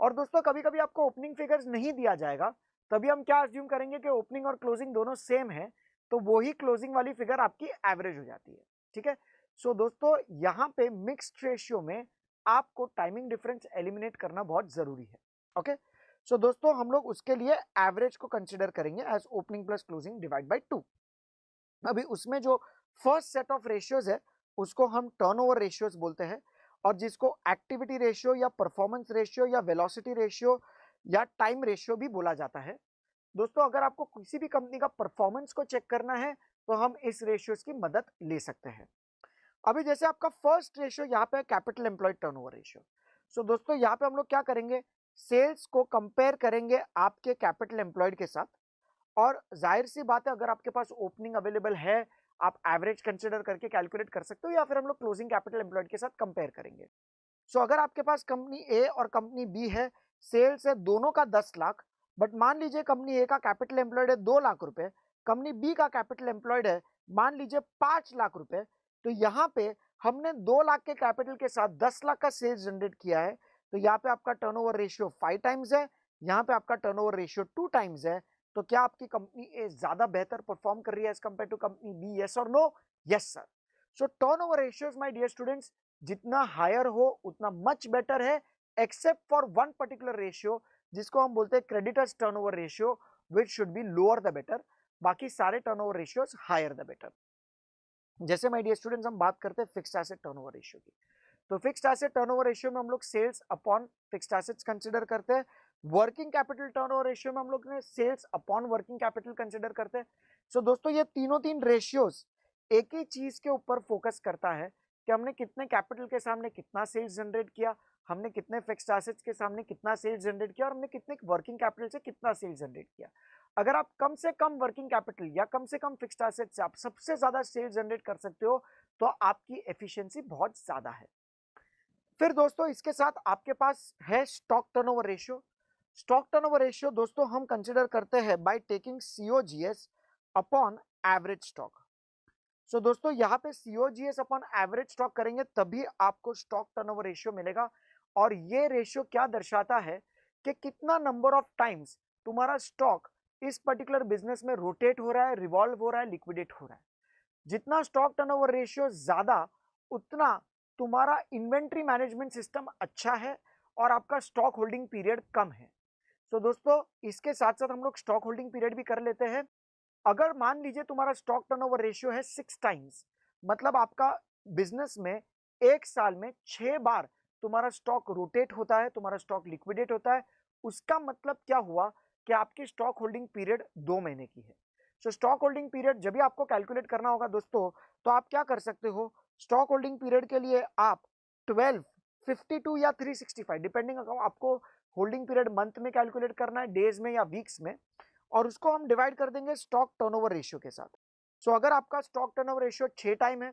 और दोस्तों कभी कभी आपको ओपनिंग फिगर्स नहीं दिया जाएगा, तभी हम क्या अज्यूम करेंगे कि ओपनिंग और क्लोजिंग दोनों सेम है, तो वही क्लोजिंग वाली फिगर आपकी एवरेज हो जाती है। ठीक है। सो दोस्तों यहाँ पे मिक्स्ड रेशियो में आपको टाइमिंग डिफरेंस एलिमिनेट करना बहुत जरूरी है। ओके। सो दोस्तों हम लोग उसके लिए एवरेज को कंसिडर करेंगे as opening plus closing divide by 2। अभी उसमें जो फर्स्ट सेट ऑफ रेशियोज है उसको हम टर्नओवर रेशियोज बोलते हैं, और जिसको एक्टिविटी रेशियो या परफॉर्मेंस रेशियो या वेलोसिटी रेशियो या टाइम रेशियो भी बोला जाता है। दोस्तों अगर आपको किसी भी कंपनी का परफॉर्मेंस को चेक करना है तो हम इस रेशियोज की मदद ले सकते हैं। अभी जैसे आपका फर्स्ट रेशियो यहाँ पे कैपिटल एम्प्लॉयड टर्नओवर रेशियो। सो दोस्तों यहाँ पे हम लोग क्या करेंगे, सेल्स को कंपेयर करेंगे आपके कैपिटल एम्प्लॉयड के साथ, और जाहिर सी बात है अगर आपके पास ओपनिंग अवेलेबल है आप एवरेज कंसिडर करके कैलकुलेट कर सकते हो, या फिर हम लोग क्लोजिंग कैपिटल एम्प्लॉयड के साथ कंपेयर करेंगे। सो अगर आपके पास कंपनी ए और कंपनी बी है, सेल्स है दोनों का 10 लाख, बट मान लीजिए कंपनी ए का कैपिटल एम्प्लॉयड है 2 लाख रुपए, कंपनी बी का कैपिटल एम्प्लॉयड है मान लीजिए 5 लाख रुपए, तो यहाँ पे हमने 2 लाख के कैपिटल के साथ 10 लाख का सेल्स जनरेट किया है, तो यहाँ पे आपका टर्नओवर रेशियो 5 टाइम्स है, यहाँ पे आपका टर्नओवर रेशियो 2 टाइम्स है। तो क्या आपकी कंपनी ए ज्यादा बेहतर परफॉर्म कर रही है as compare to company B? Yes और no? Yes sir. So turnover ratios my dear students जितना हायर हो उतना मच बेटर है, except for one particular ratio जिसको हम बोलते हैं creditors turnover ratio, which should be lower the better. बाकी सारे turnover ratios higher the better. जैसे माय डियर स्टूडेंट्स हम बात करते हैं फिक्स्ड एसेट टर्नओवर रेशियो की, तो फिक्स्ड एसेट टर्नओवर रेशियो में हम लोग sales upon fixed assets consider करते हैं। वर्किंग कैपिटल टर्नओवर रेशियो में हम लोग ने sales upon working capital consider करते हैं। सो दोस्तों ये तीन रेशियोज एक ही चीज के ऊपर फोकस करता है कि हमने कितने कैपिटल के सामने कितना सेल्स जनरेट किया, हमने कितने फिक्स्ड एसेट्स के सामने कितना सेल्स जनरेट किया, और हमने कितने वर्किंग कैपिटल से कितना सेल्स जनरेट किया। अगर आप कम से कम वर्किंग कैपिटल या कम से कम फिक्स्ड एसेट से आप सबसे ज्यादा सेल्स जनरेट कर सकते हो तो आपकी एफिशिएंसी बहुत ज्यादा है। फिर दोस्तों इसके साथ आपके पास है stock turnover ratio. Stock turnover ratio दोस्तों हम कंसिडर करते हैं by taking COGS upon average stock. So दोस्तों यहाँ पे सीओजीएस अपॉन एवरेज स्टॉक करेंगे तभी आपको स्टॉक टर्नओवर रेशियो मिलेगा, और ये रेशियो क्या दर्शाता है कि कितना नंबर ऑफ टाइम्स तुम्हारा स्टॉक इस पर्टिकुलर बिजनेस में रोटेट हो रहा है, रिवॉल्व हो रहा है, लिक्विडेट हो रहा है। जितना स्टॉक टर्नओवर रेशियो ज्यादा उतना तुम्हारा इन्वेंट्री मैनेजमेंट सिस्टम अच्छा है और आपका स्टॉक होल्डिंग पीरियड कम है। तो दोस्तों इसके साथ साथ हम लोग स्टॉक होल्डिंग पीरियड भी कर लेते हैं। अगर मान लीजिए तुम्हारा स्टॉक टर्नओवर रेशियो है 6 टाइम्स, मतलब आपका बिजनेस में एक साल में 6 बार तुम्हारा स्टॉक रोटेट होता है, तुम्हारा स्टॉक लिक्विडेट होता है, उसका मतलब क्या हुआ कि आपकी स्टॉक होल्डिंग पीरियड 2 महीने की है। सो स्टॉक होल्डिंग पीरियड जब भी आपको कैलकुलेट करना होगा दोस्तों, तो आप क्या कर सकते हो, स्टॉक होल्डिंग पीरियड के लिए आप 12, 52 या 365 डिपेंडिंग, आपको होल्डिंग पीरियड मंथ में कैलकुलेट करना है, डेज में या वीक्स में, और उसको हम डिवाइड कर देंगे स्टॉक टर्नओवर रेशियो के साथ। सो अगर आपका स्टॉक टर्नओवर रेशियो 6 टाइम है,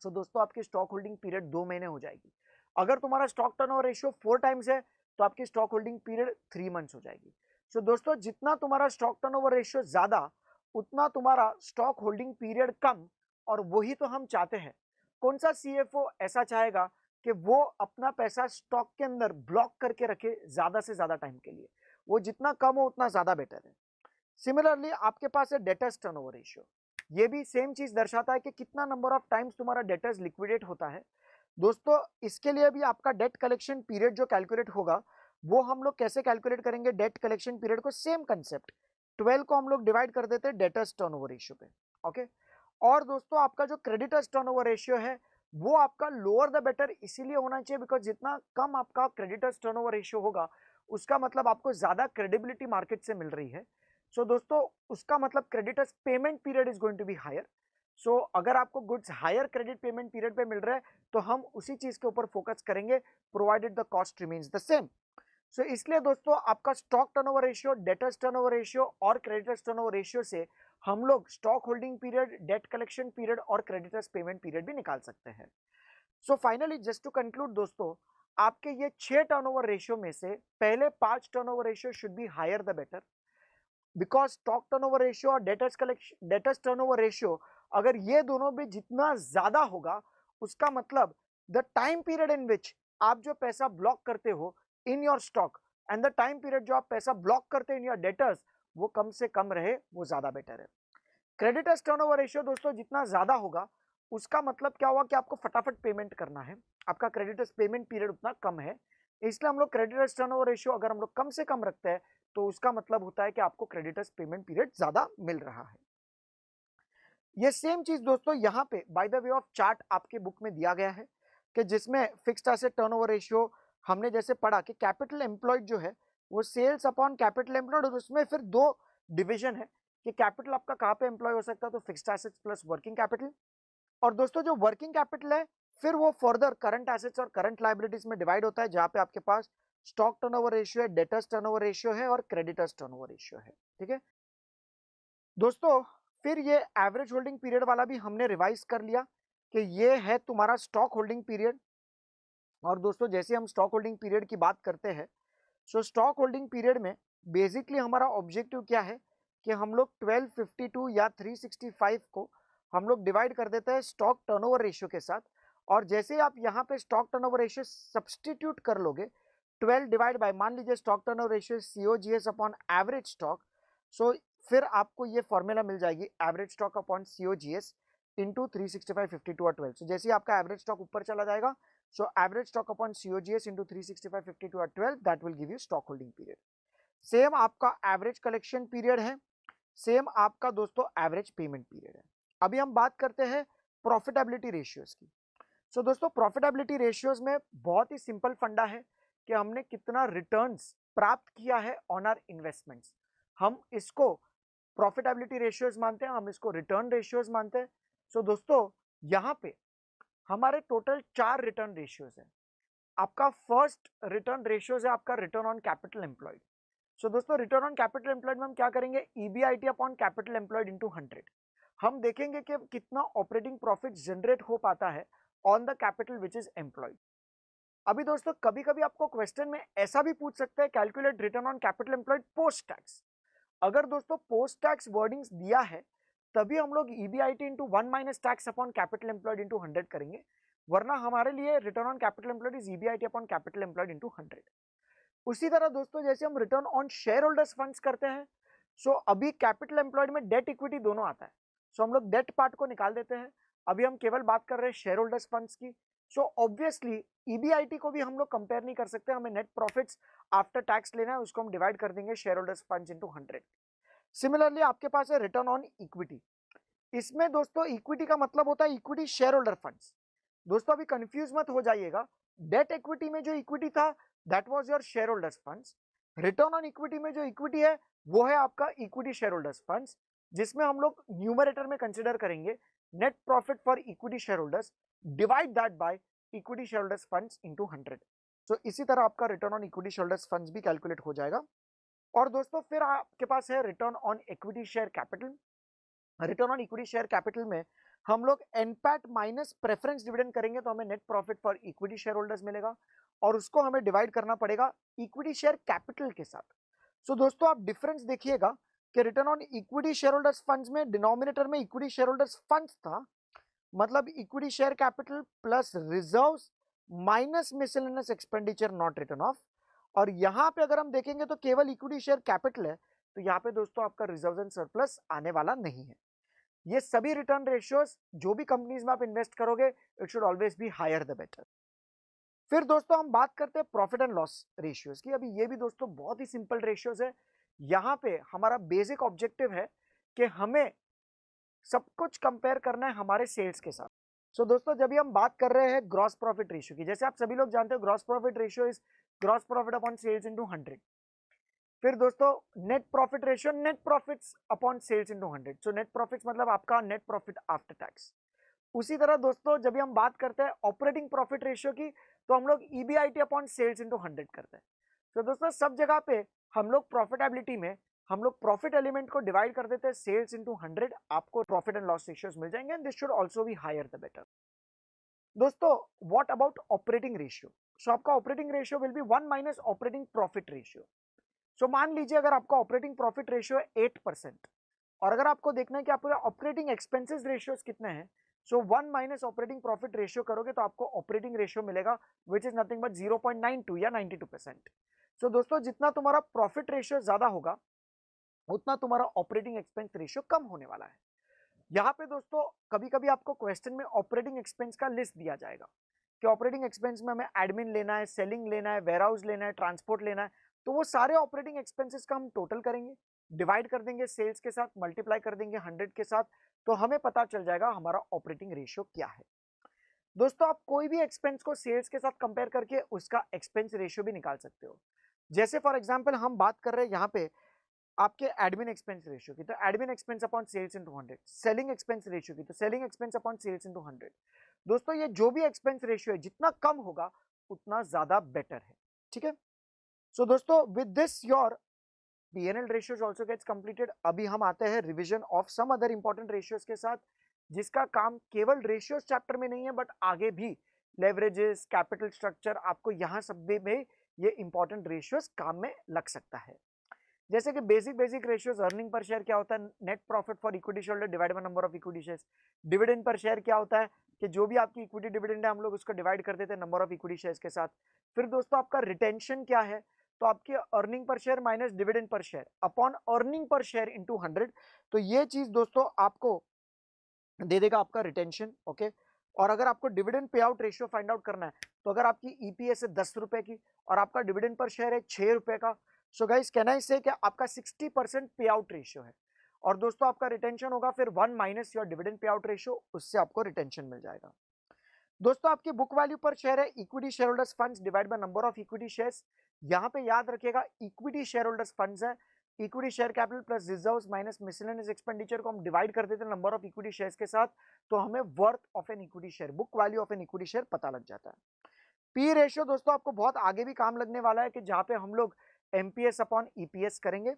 सो दोस्तों आपकी स्टॉक होल्डिंग पीरियड 2 महीने हो जाएगी। अगर तुम्हारा स्टॉक टर्नओवर रेशियो 4 टाइम्स है तो आपकी स्टॉक होल्डिंग पीरियड 3 मंथ्स हो जाएगी। सो दोस्तों जितना तुम्हारा स्टॉक टर्नओवर रेशियो ज्यादा उतना तुम्हारा स्टॉक होल्डिंग पीरियड कम, और वही तो हम चाहते हैं। कौन सा सीएफओ ऐसा चाहेगा कि वो अपना पैसा स्टॉक के अंदर ब्लॉक करके रखे ज्यादा से ज्यादा टाइम के लिए? वो जितना कम हो उतना ज्यादा बेटर है। सिमिलरली आपके पास है डेटर्स टर्नओवर रेशियो, ये भी सेम चीज दर्शाता है कि कितना नंबर ऑफ टाइम्स तुम्हारा डेटर्स लिक्विडेट होता है। दोस्तों इसके लिए भी आपका डेट कलेक्शन पीरियड जो कैलकुलेट होगा वो हम लोग कैसे कैलकुलेट करेंगे? डेट कलेक्शन पीरियड को सेम कंसेप्ट 12 को हम लोग डिवाइड कर देते हैं डेटर्स टर्नओवर रेशियो पे। ओके, और दोस्तों आपका जो क्रेडिटर्स टर्नओवर रेशियो है वो आपका लोअर द बेटर इसीलिए होना चाहिए बिकॉज जितना कम आपका क्रेडिटर्स टर्नओवर रेशियो होगा उसका मतलब आपको ज्यादा क्रेडिबिलिटी मार्केट से मिल रही है। सो दोस्तों उसका मतलब creditors payment period is going to be higher. So अगर आपको goods higher credit payment period पे मिल रहा है तो हम उसी चीज के ऊपर फोकस करेंगे provided the cost remains the same. So इसलिए दोस्तों आपका stock turnover ratio, debtors turnover ratio और क्रेडिटर्स टर्नओवर रेशियो से हम लोग stock holding period, debt collection period और क्रेडिटर्स पेमेंट पीरियड भी निकाल सकते हैं। So finally just to conclude दोस्तों, आपके ये 6 टर्नओवर रेशियो में से पहले 5 turnover ratio should be higher the better, because stock turnover ratio और डेटर्स टर्नओवर रेशियो अगर ये दोनों भी जितना ज्यादा होगा उसका मतलब the time period in which आप जो पैसा ब्लॉक करते हो in your stock and the time period जो आप पैसा ब्लॉक करते हैं इन योर डेटर्स वो कम से कम रहे, वो ज्यादा बेटर है। क्रेडिटर्स टर्नओवर रेशियो दोस्तों जितना ज्यादा होगा उसका मतलब क्या हुआ कि आपको फटाफट पेमेंट करना है, आपका क्रेडिटर्स पेमेंट पीरियड उतना कम है, इसलिए हम लोग क्रेडिटर्स टर्नओवर रेशियो अगर हम लोग कम से कम रखते हैं तो उसका मतलब होता है कि आपको क्रेडिटर्स पेमेंट पीरियड ज्यादा मिल रहा है। ये सेम चीज दोस्तों यहाँ पे by the way of chart आपके बुक में दिया गया है कि जिसमें फिक्स्ड एसेट टर्नओवर रेशियो हमने जैसे पढ़ा कि कैपिटल एम्प्लॉयड जो है वो सेल्स अपॉन कैपिटल एम्प्लॉयड, और उसमें फिर 2 डिवीजन है कि कैपिटल आपका कहाँ पे एम्प्लॉय हो सकता है, तो fixed assets plus working capital. और दोस्तों जो वर्किंग कैपिटल है फिर वो फर्दर करंट एसेट्स और करंट लायबिलिटीज में डिवाइड होता है, जहां पे आपके पास स्टॉक टर्नओवर रेशियो है, डेटर्स टर्नओवर रेशियो है और क्रेडिटर्स टर्नओवर रेशियो है। ठीक है दोस्तों, फिर ये एवरेज होल्डिंग पीरियड वाला भी हमने रिवाइज कर लिया कि ये है तुम्हारा स्टॉक होल्डिंग पीरियड। और दोस्तों जैसे हम स्टॉक होल्डिंग पीरियड की बात करते हैं, सो स्टॉक होल्डिंग पीरियड में बेसिकली हमारा ऑब्जेक्टिव क्या है कि हम लोग 1252 या 365 को हम लोग डिवाइड कर देते हैं स्टॉक टर्नओवर रेशियो के साथ, और जैसे आप यहाँ पे स्टॉक टर्नओवर रेशियो सब्सटीट्यूट कर लोगे 12 डिवाइड बाय, मान लीजिए stock turnover ratio COGS upon average stock, so फिर आपको ये फॉर्मूला मिल जाएगी average stock upon COGS into 365, 52 और 12। सो जैसे ही आपका एवरेज स्टॉक ऊपर चला जाएगा, so average stock upon COGS into 365, 52 or 12, that will give you stock holding period. Same आपका एवरेज कलेक्शन पीरियड है, सेम आपका दोस्तों एवरेज पेमेंट पीरियड है। अभी हम बात करते हैं प्रॉफिटेबिलिटी रेशियोज की। सो दोस्तों प्रॉफिटेबिलिटी रेशियोज में बहुत ही सिंपल फंडा है कि हमने कितना रिटर्न्स प्राप्त किया है ऑन आर इन्वेस्टमेंट्स, हम इसको प्रॉफिटेबिलिटी रेशियोज मानते हैं, हम इसको रिटर्न रेशियोज मानते हैं। सो दोस्तों यहाँ पे हमारे टोटल 4 रिटर्न रेशियोज है। आपका फर्स्ट रिटर्न रेशियोज है आपका रिटर्न ऑन कैपिटल एम्प्लॉयड। सो दोस्तों रिटर्न ऑन कैपिटल एम्प्लॉयड में हम क्या करेंगे, EBIT upon capital employed into 100। हम देखेंगे कि कितना ऑपरेटिंग प्रॉफिट जनरेट हो पाता है on the capital which is employed. अभी दोस्तों कभी कभी आपको क्वेश्चन में ऐसा भी पूछ सकते हैं, calculate return on capital employed post tax. अगर दोस्तों पोस्ट टैक्स वर्डिंग्स दिया है तभी हम लोग EBIT into 1 minus tax upon capital employed into 100 करेंगे, वरना हमारे लिए return on capital employed is EBIT upon capital employed into 100। उसी तरह दोस्तों जैसे हम return on share holders funds करते हैं, सो अभी कैपिटल एम्प्लॉयड में डेट इक्विटी दोनों आता है, सो हम लोग डेट पार्ट को निकाल देते हैं, अभी हम केवल बात कर रहे हैं शेयर होल्डर्स फंड्स की। सो ऑब्वियसली ईबीआईटी को भी हम लोग कंपेयर नहीं कर सकते, हमें नेट प्रॉफिट्स आफ्टर टैक्स लेना है, उसको हम डिवाइड कर देंगे share holders funds into 100। Similarly आपके पास है रिटर्न ऑन इक्विटी। इसमें दोस्तों इक्विटी का मतलब होता है इक्विटी शेयर होल्डर फंड्स। दोस्तों अभी कंफ्यूज मत हो जाइएगा, डेट इक्विटी में जो इक्विटी था that was your share holders funds, return on equity में जो इक्विटी है वो है आपका इक्विटी शेयर होल्डर्स फंड्स, जिसमें हम लोग न्यूमरेटर में कंसिडर करेंगे net profit for equity share holders, divide that by equity share holders funds into 100। सो इसी तरह आपका return on equity share holders funds भी कैलकुलेट हो जाएगा। और दोस्तों फिर आपके पास है return on equity share capital. Return on equity share capital में हम लोग एनपैट माइनस प्रेफरेंस डिविडेंड करेंगे तो हमें net profit for equity share holders मिलेगा, और उसको हमें डिवाइड करना पड़ेगा इक्विटी शेयर कैपिटल के साथ। सो दोस्तों आप डिफरेंस देखिएगा कि return on equity share holders funds में डिनोमिनेटर में इक्विटी शेयर होल्डर्स फंड्स था, मतलब equity share capital plus reserves minus miscellaneous expenditure not return of, और यहां पे अगर हम देखेंगे तो केवल इक्विटी शेयर कैपिटल है, तो यहाँ पे दोस्तों आपका रिजर्व एंड सरप्लस आने वाला नहीं है। ये सभी रिटर्न रेशियोज जो भी कंपनीज में आप इन्वेस्ट करोगे, it should always be higher the better. फिर दोस्तों हम बात करते हैं प्रॉफिट एंड लॉस रेशियोज की। अभी ये भी दोस्तों बहुत ही सिंपल रेशियोज है। यहाँ पे हमारा बेसिक ऑब्जेक्टिव है कि हमें सब कुछ कंपेयर करना है हमारे सेल्स के साथ। सो दोस्तों जब भी हम बात कर रहे हैं ग्रॉस प्रॉफिट रेशियो की, जैसे आप सभी लोग जानते हो gross profit ratio is gross profit upon sales into 100। फिर दोस्तों net profit ratio net profits upon sales into 100। So net profits मतलब आपका नेट प्रॉफिट आफ्टर टैक्स। उसी तरह दोस्तों जब भी हम बात करते हैं ऑपरेटिंग प्रॉफिट रेशियो की, तो हम लोग ईबीआईटी अपॉन सेल्स इनटू 100 करते हैं। तो दोस्तों सब जगह पे हम लोग प्रॉफिटेबिलिटी में हम लोग प्रॉफिट एलिमेंट को डिवाइड कर देते हैं सेल्स इनटू 100, आपको प्रॉफिट एंड लॉस रेशियोज मिल जाएंगे, and this should also be higher the better. दोस्तों what about operating ratio? So आपका operating ratio will be 1 minus operating profit ratio. So मान लीजिए अगर आपका ऑपरेटिंग प्रॉफिट रेशियो है 8%, और अगर आपको देखना है कि आपके ऑपरेटिंग एक्सपेंसेस रेशियोज कितने हैं, सो 1 माइनस ऑपरेटिंग प्रॉफिट रेशियो करोगे तो आपको ऑपरेटिंग रेशियो मिलेगा विच इज नथिंग बट 0.92 या 92%। सो दोस्तों जितना तुम्हारा प्रॉफिट रेशियो ज्यादा होगा उतना तुम्हारा ऑपरेटिंग एक्सपेंस रेशियो कम होने वाला है। यहाँ पे दोस्तों कभी कभी आपको क्वेश्चन में ऑपरेटिंग एक्सपेंस का लिस्ट दिया जाएगा कि ऑपरेटिंग एक्सपेंस में हमें एडमिन लेना है, सेलिंग लेना है, वेयरहाउस लेना है, ट्रांसपोर्ट लेना है, तो वो सारे ऑपरेटिंग एक्सपेंसेस का हम टोटल करेंगे, डिवाइड कर देंगे सेल्स के साथ, मल्टीप्लाई कर देंगे 100 के साथ, तो हमें पता चल जाएगा हमारा ऑपरेटिंग रेशियो क्या है। दोस्तों आप कोई भी एक्सपेंस को सेल्स के साथ कंपेयर करके उसका एक्सपेंस रेशियो भी निकाल सकते हो। जैसे फॉर एग्जांपल हम बात कर रहे हैं यहाँ पे आपके एडमिन एक्सपेंस रेशियो की, तो admin expense upon sales into 100, selling expense ratio की, तो selling expense upon sales into 100। दोस्तों ये जो भी एक्सपेंस रेशियो है जितना कम होगा उतना ज्यादा बेटर है, ठीक है। सो दोस्तों with this your P&L ratios also gets completed। अभी हम आते हैं revision of some other important ratios के साथ, जिसका काम केवल रेशियोज चैप्टर में नहीं है बट आगे भी लेवरेजेस, कैपिटल स्ट्रक्चर, आपको यहाँ सब में ये इंपॉर्टेंट रेशियोज काम में लग सकता है। जैसे कि basic ratios, earning per share क्या होता है, net profit for equity share divide by number of equity shares. Dividend per share क्या होता है कि जो भी आपकी इक्विटी डिविडेंड है हम लोग उसको डिवाइड कर देते हैं नंबर ऑफ इक्विटी शेयर्स के साथ। फिर दोस्तों आपका रिटेंशन क्या है, तो आपकी earning per share minus dividend per share upon earning per share into 100, तो ये चीज दोस्तों आपको दे देगा आपका रिटेंशन, ओके। और अगर आपको dividend pay out ratio find out करना है, तो अगर आपकी ईपीएस है 10 रुपए की और आपका डिविडेंड पर शेयर है 6 रुपए का, सो गाइस कैन आई से कि आपका 60% पे आउट रेशियो है, और दोस्तों आपका रिटेंशन होगा फिर 1 minus your dividend pay out ratio, उससे आपको रिटेंशन मिल जाएगा। दोस्तों आपकी बुक वैल्यू पर शेयर है equity share holders funds divide by number of equity shares. यहाँ पे याद रखिएगा इक्विटी शेयर होल्डर्स फंड्स है, equity share capital plus reserves minus miscellaneous expenditure को हम डिवाइड कर देते हैं नंबर ऑफ इक्विटी शेयर्स के साथ, तो हमें worth of an equity share, book value of an equity share पता लग जाता है। पी रेशियो दोस्तों आपको बहुत आगे भी काम लगने वाला है कि जहां पे हम लोग एमपीएस अपॉन ईपीएस करेंगे,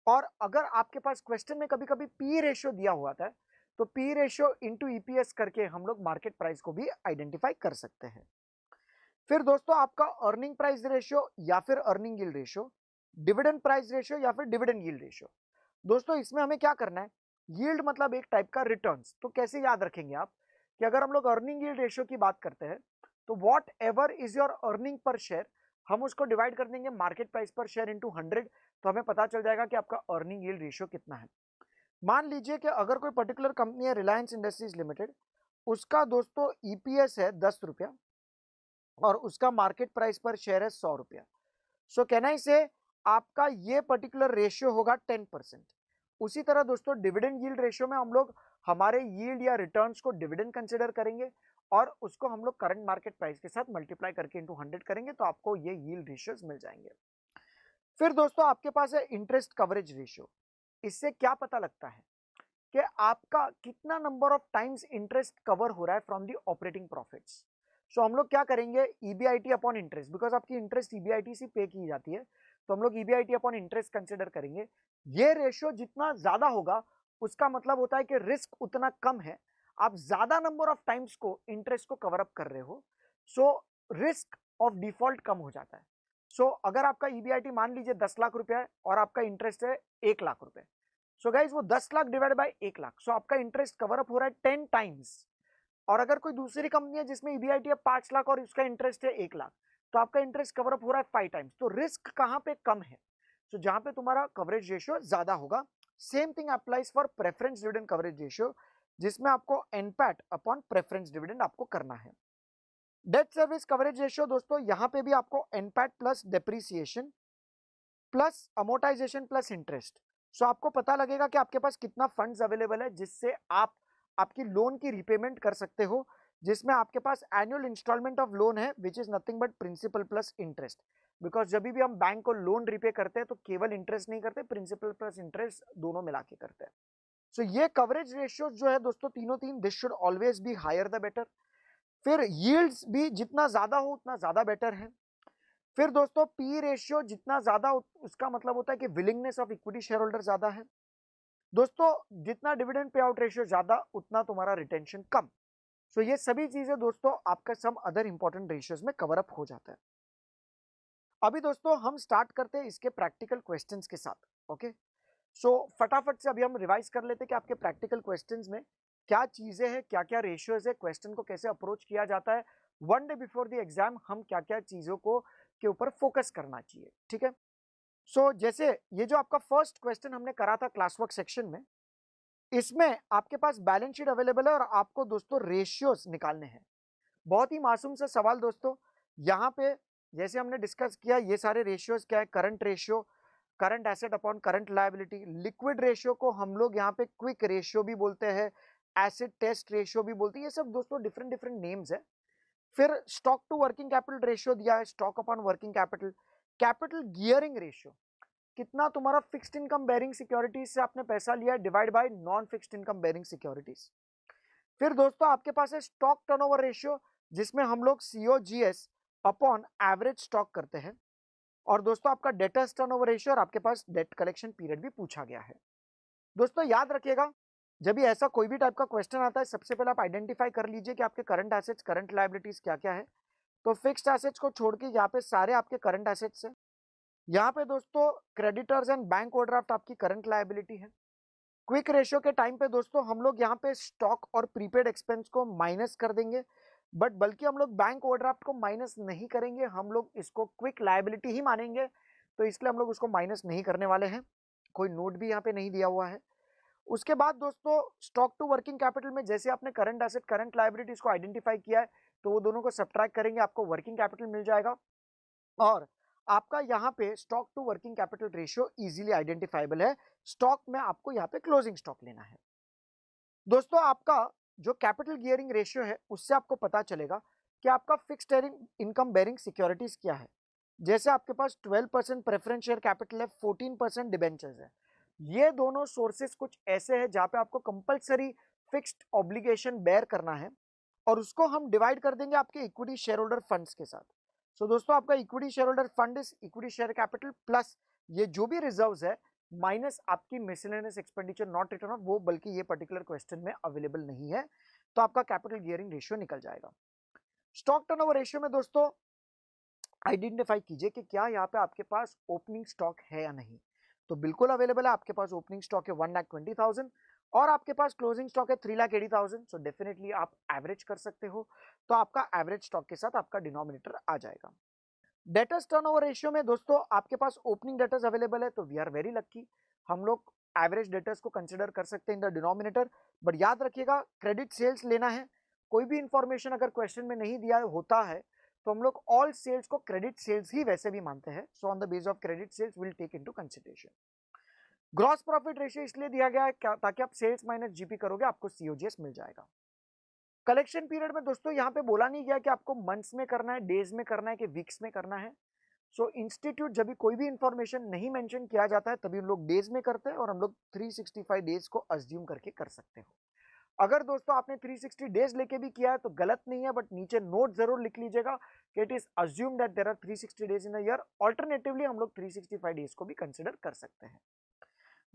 और अगर आपके पास क्वेश्चन में कभी कभी पी रेशियो दिया हुआ था तो पी रेशियो इंटू ईपीएस करके हम लोग मार्केट प्राइस को भी आइडेंटिफाई कर सकते हैं। फिर दोस्तों आपका अर्निंग प्राइस रेशियो या फिर earning yield ratio, dividend price ratio या फिर डिविडेंड यील्ड रेशियो। दोस्तों इसमें हमें क्या करना है, यील्ड मतलब एक टाइप का रिटर्न्स, तो कैसे याद रखेंगे आप कि अगर हम लोग अर्निंग यील्ड रेशियो की बात करते हैं तो what ever is your earning per share, हम उसको डिवाइड कर देंगे मार्केट प्राइस पर शेयर इंटू 100, तो हमें पता चल जाएगा कि आपका अर्निंग यील्ड रेशियो कितना है। मान लीजिए कि अगर कोई पर्टिकुलर कंपनी है रिलायंस इंडस्ट्रीज लिमिटेड, उसका दोस्तों ईपीएस है 10 रुपया और उसका मार्केट प्राइस पर शेयर है 100 रुपया। सो कैन आई से आपका ये पर्टिकुलर रेशियो होगा 10%। उसी तरह दोस्तों डिविडेंड यील्ड रेशियो में हम लोग हमारे यील्ड या रिटर्न्स को डिविडेंड कंसिडर करेंगे और उसको हम लोग करंट मार्केट प्राइस के साथ मल्टीप्लाई करके इंटू 100 करेंगे, तो आपको ये यील्ड रेशियोज मिल जाएंगे। फिर दोस्तों आपके पास है इंटरेस्ट कवरेज रेशियो। इससे क्या पता लगता है कि आपका कितना number of times interest cover हो रहा है फ्रॉम दी ऑपरेटिंग प्रॉफिट्स। सो हम लोग क्या करेंगे, ईबीआईटी अपॉन इंटरेस्ट, बिकॉज आपकी इंटरेस्ट ईबीआईटी से पे की जाती है, तो हम लोग ईबीआईटी अपॉन इंटरेस्ट कंसिडर करेंगे। ये रेशियो जितना ज्यादा होगा उसका मतलब होता है कि रिस्क उतना कम है, आप ज्यादा नंबर ऑफ टाइम्स को इंटरेस्ट को कवर अप कर रहे हो, सो रिस्क ऑफ डिफॉल्ट कम हो जाता है। अगर आपका ईबीआईटी मान लीजिए 10 लाख रुपया है और आपका इंटरेस्ट है 1 लाख रुपए, सो गाइज वो 10 लाख डिवाइड बाय 1 लाख, सो आपका इंटरेस्ट कवर अप हो रहा है 10 टाइम्स। और अगर कोई दूसरी कंपनी है जिसमें ईबीआईटी है 5 लाख और उसका इंटरेस्ट है 1 लाख, तो आपका इंटरेस्ट कवर अप हो रहा है 5 टाइम्स। तो रिस्क कहां पे कम है? सो जहां पे तुम्हारा कवरेज रेशियो ज्यादा होगा। Same thing applies for preference dividend coverage ratio, जिसमें आपको एनपैट अपॉन प्रेफरेंस डिविडेंड आपको करना है। डेट सर्विस कवरेज रेशियो दोस्तों, यहां पे भी आपको NPAT plus depreciation plus amortisation plus interest. So आपको पता लगेगा कि आपके पास कितना फंड्स अवेलेबल है जिससे आप आपकी लोन की रिपेमेंट कर सकते हो, जिसमें आपके पास एनुअल इंस्टॉलमेंट ऑफ लोन है which is nothing but principal plus interest. Because जब भी हम बैंक को लोन रिपे करते हैं तो केवल इंटरेस्ट नहीं करते, प्रिंसिपल प्लस इंटरेस्ट दोनों मिला के करते हैं। सो ये कवरेज रेशियो जो है दोस्तों तीनों तीन, this should always be higher the better. फिर यील्ड्स भी जितना ज्यादा हो उतना ज्यादा बेटर है। फिर दोस्तों पी रेशियो जितना ज्यादा उसका मतलब होता है कि willingness of equity share holder ज्यादा है। दोस्तों जितना डिविडेंड पे आउट रेशियो ज्यादा उतना तुम्हारा रिटेंशन कम। सो ये सभी चीजें दोस्तों आपका सम अदर इंपॉर्टेंट रेशियोज में कवर अप हो जाता है। अभी दोस्तों हम स्टार्ट करते हैं इसके प्रैक्टिकल क्वेश्चंस के साथ। ओके, सो फटाफट से अभी हम रिवाइज कर लेते हैं कि आपके प्रैक्टिकल क्वेश्चंस में क्या चीजें हैं, क्या क्या रेशियोज है, क्वेश्चन को कैसे अप्रोच किया जाता है, one day before the exam हम क्या क्या चीजों को के ऊपर फोकस करना चाहिए। ठीक है, सो जैसे ये जो आपका फर्स्ट क्वेश्चन हमने करा था क्लास वर्क सेक्शन में, इसमें आपके पास बैलेंस शीट अवेलेबल है और आपको दोस्तों रेशियोज निकालने हैं। बहुत ही मासूम सा सवाल दोस्तों। यहाँ पे जैसे हमने डिस्कस किया ये सारे रेशियोज क्या है, current ratio, current asset upon current liability, liquid ratio को हम लोग यहाँ पे क्विक रेशियो भी बोलते हैं, एसिड टेस्ट रेशियो भी बोलते हैं, ये सब दोस्तों डिफरेंट डिफरेंट नेम्स है। फिर stock to working capital ratio दिया है, stock upon working capital, capital gearing ratio, कितना तुम्हारा फिक्स्ड इनकम बेरिंग सिक्योरिटीज से आपने पैसा लिया divide by non fixed income bearing securities. फिर दोस्तों आपके पास है स्टॉक टर्नओवर रेशियो, जिसमें हम लोग सीओजीएस अपॉन एवरेज स्टॉक करते हैं। और दोस्तों आपका डेटर्स टर्नओवर रेशियो और आपके पास डेट कलेक्शन पीरियड भी पूछा गया है। दोस्तों याद रखिएगा, जब भी ऐसा कोई भी टाइप का क्वेश्चन आता है सबसे पहले आप आइडेंटिफाई कर लीजिए कि आपके करंट एसेट्स करंट लायबिलिटीज क्या क्या है। तो फिक्स्ड एसेट्स को छोड़ के यहाँ पे सारे आपके करंट एसेट्स है। यहाँ पे दोस्तों क्रेडिटर्स एंड बैंक ओवरड्राफ्ट आपकी करंट लायबिलिटी है। क्विक रेशियो के टाइम पे दोस्तों हम लोग यहाँ पे स्टॉक और प्रीपेड एक्सपेंस को माइनस कर देंगे, बट बल्कि हम लोग बैंक ओवरड्राफ्ट को माइनस नहीं करेंगे, हम लोग इसको क्विक लायबिलिटी ही मानेंगे, तो इसलिए हम लोग उसको माइनस नहीं करने वाले हैं। कोई नोट भी यहाँ पे नहीं दिया हुआ है। उसके बाद दोस्तों स्टॉक टू वर्किंग कैपिटल में जैसे आपने करंट एसेट करंट लायबिलिटीज को आइडेंटिफाई किया है, तो वो दोनों को सब्ट्रैक्ट करेंगे, आपको वर्किंग कैपिटल मिल जाएगा। और आपका यहाँ पे stock to working capital ratio easily identifiable है। स्टॉक में आपको यहाँ पे क्लोजिंग स्टॉक लेना है। दोस्तों आपका जो कैपिटल गियरिंग रेशियो है उससे आपको पता चलेगा कि आपका फिक्स्ड इनकम बेरिंग सिक्योरिटीज क्या है। जैसे आपके पास 12% प्रेफरेंस शेयर कैपिटल है, 14% डिबेंचर्स है। ये दोनों सोर्सेस कुछ ऐसे हैं जहां पे आपको कंपलसरी फिक्स्ड ऑब्लिगेशन बेयर करना है और उसको हम डिवाइड कर देंगे आपके इक्विटी शेयर होल्डर फंड्स के साथ। सो दोस्तों आपका equity share holder fund is equity share capital plus ये जो भी रिजर्व्स है माइनस आपकी miscellaneous expenditure not return of, वो बल्कि ये पर्टिकुलर क्वेश्चन में अवेलेबल नहीं है, तो आपका कैपिटल गियरिंग रेशियो निकल जाएगा। स्टॉक टर्नओवर रेशियो में दोस्तों आइडेंटिफाई कीजिए कि क्या यहाँ पे आपके पास ओपनिंग स्टॉक है या नहीं। तो बिल्कुल अवेलेबल है, आपके पास ओपनिंग स्टॉक है 1,20,000 और आपके पास क्लोजिंग स्टॉक है 3,80,000। सो डेफिनेटली आप एवरेज कर सकते हो, तो आपका एवरेज स्टॉक के साथ आपका डिनोमिनेटर आ जाएगा। डेटर्स टर्नओवर रेशियो में दोस्तों आपके पास ओपनिंग डेटर्स अवेलेबल है, तो वी आर वेरी लक्की, हम लोग एवरेज डेटर्स को कंसिडर कर सकते हैं इन द डिनोमिनेटर। बट याद रखिएगा क्रेडिट सेल्स लेना है, कोई भी इंफॉर्मेशन अगर क्वेश्चन में नहीं दिया होता है तो हम लोग ऑल सेल्स को क्रेडिट सेल्स ही वैसे भी मानते हैं। So on the base of credit sales will take into consideration. Gross profit ratio इसलिए दिया गया है ताकि आप सेल्स माइनस जीपी करोगे आपको सीओजीएस मिल जाएगा। कलेक्शन पीरियड में दोस्तों यहाँ पे बोला नहीं गया कि आपको मंथ्स में करना है, डेज में करना है कि वीक्स में करना है। सो इंस्टीट्यूट जब भी कोई भी इंफॉर्मेशन नहीं मेंशन किया जाता है तभी हम लोग डेज में करते हैं और हम लोग 365 डेज को अज्यूम करके कर सकते हो। अगर दोस्तों आपने 360 डेज लेके भी किया है तो गलत नहीं है, बट नीचे नोट जरूर लिख लीजिएगा कि it is assume that there are 360 days in a year. Alternatively हम लोग 365 डेज को भी कंसिडर कर सकते हैं।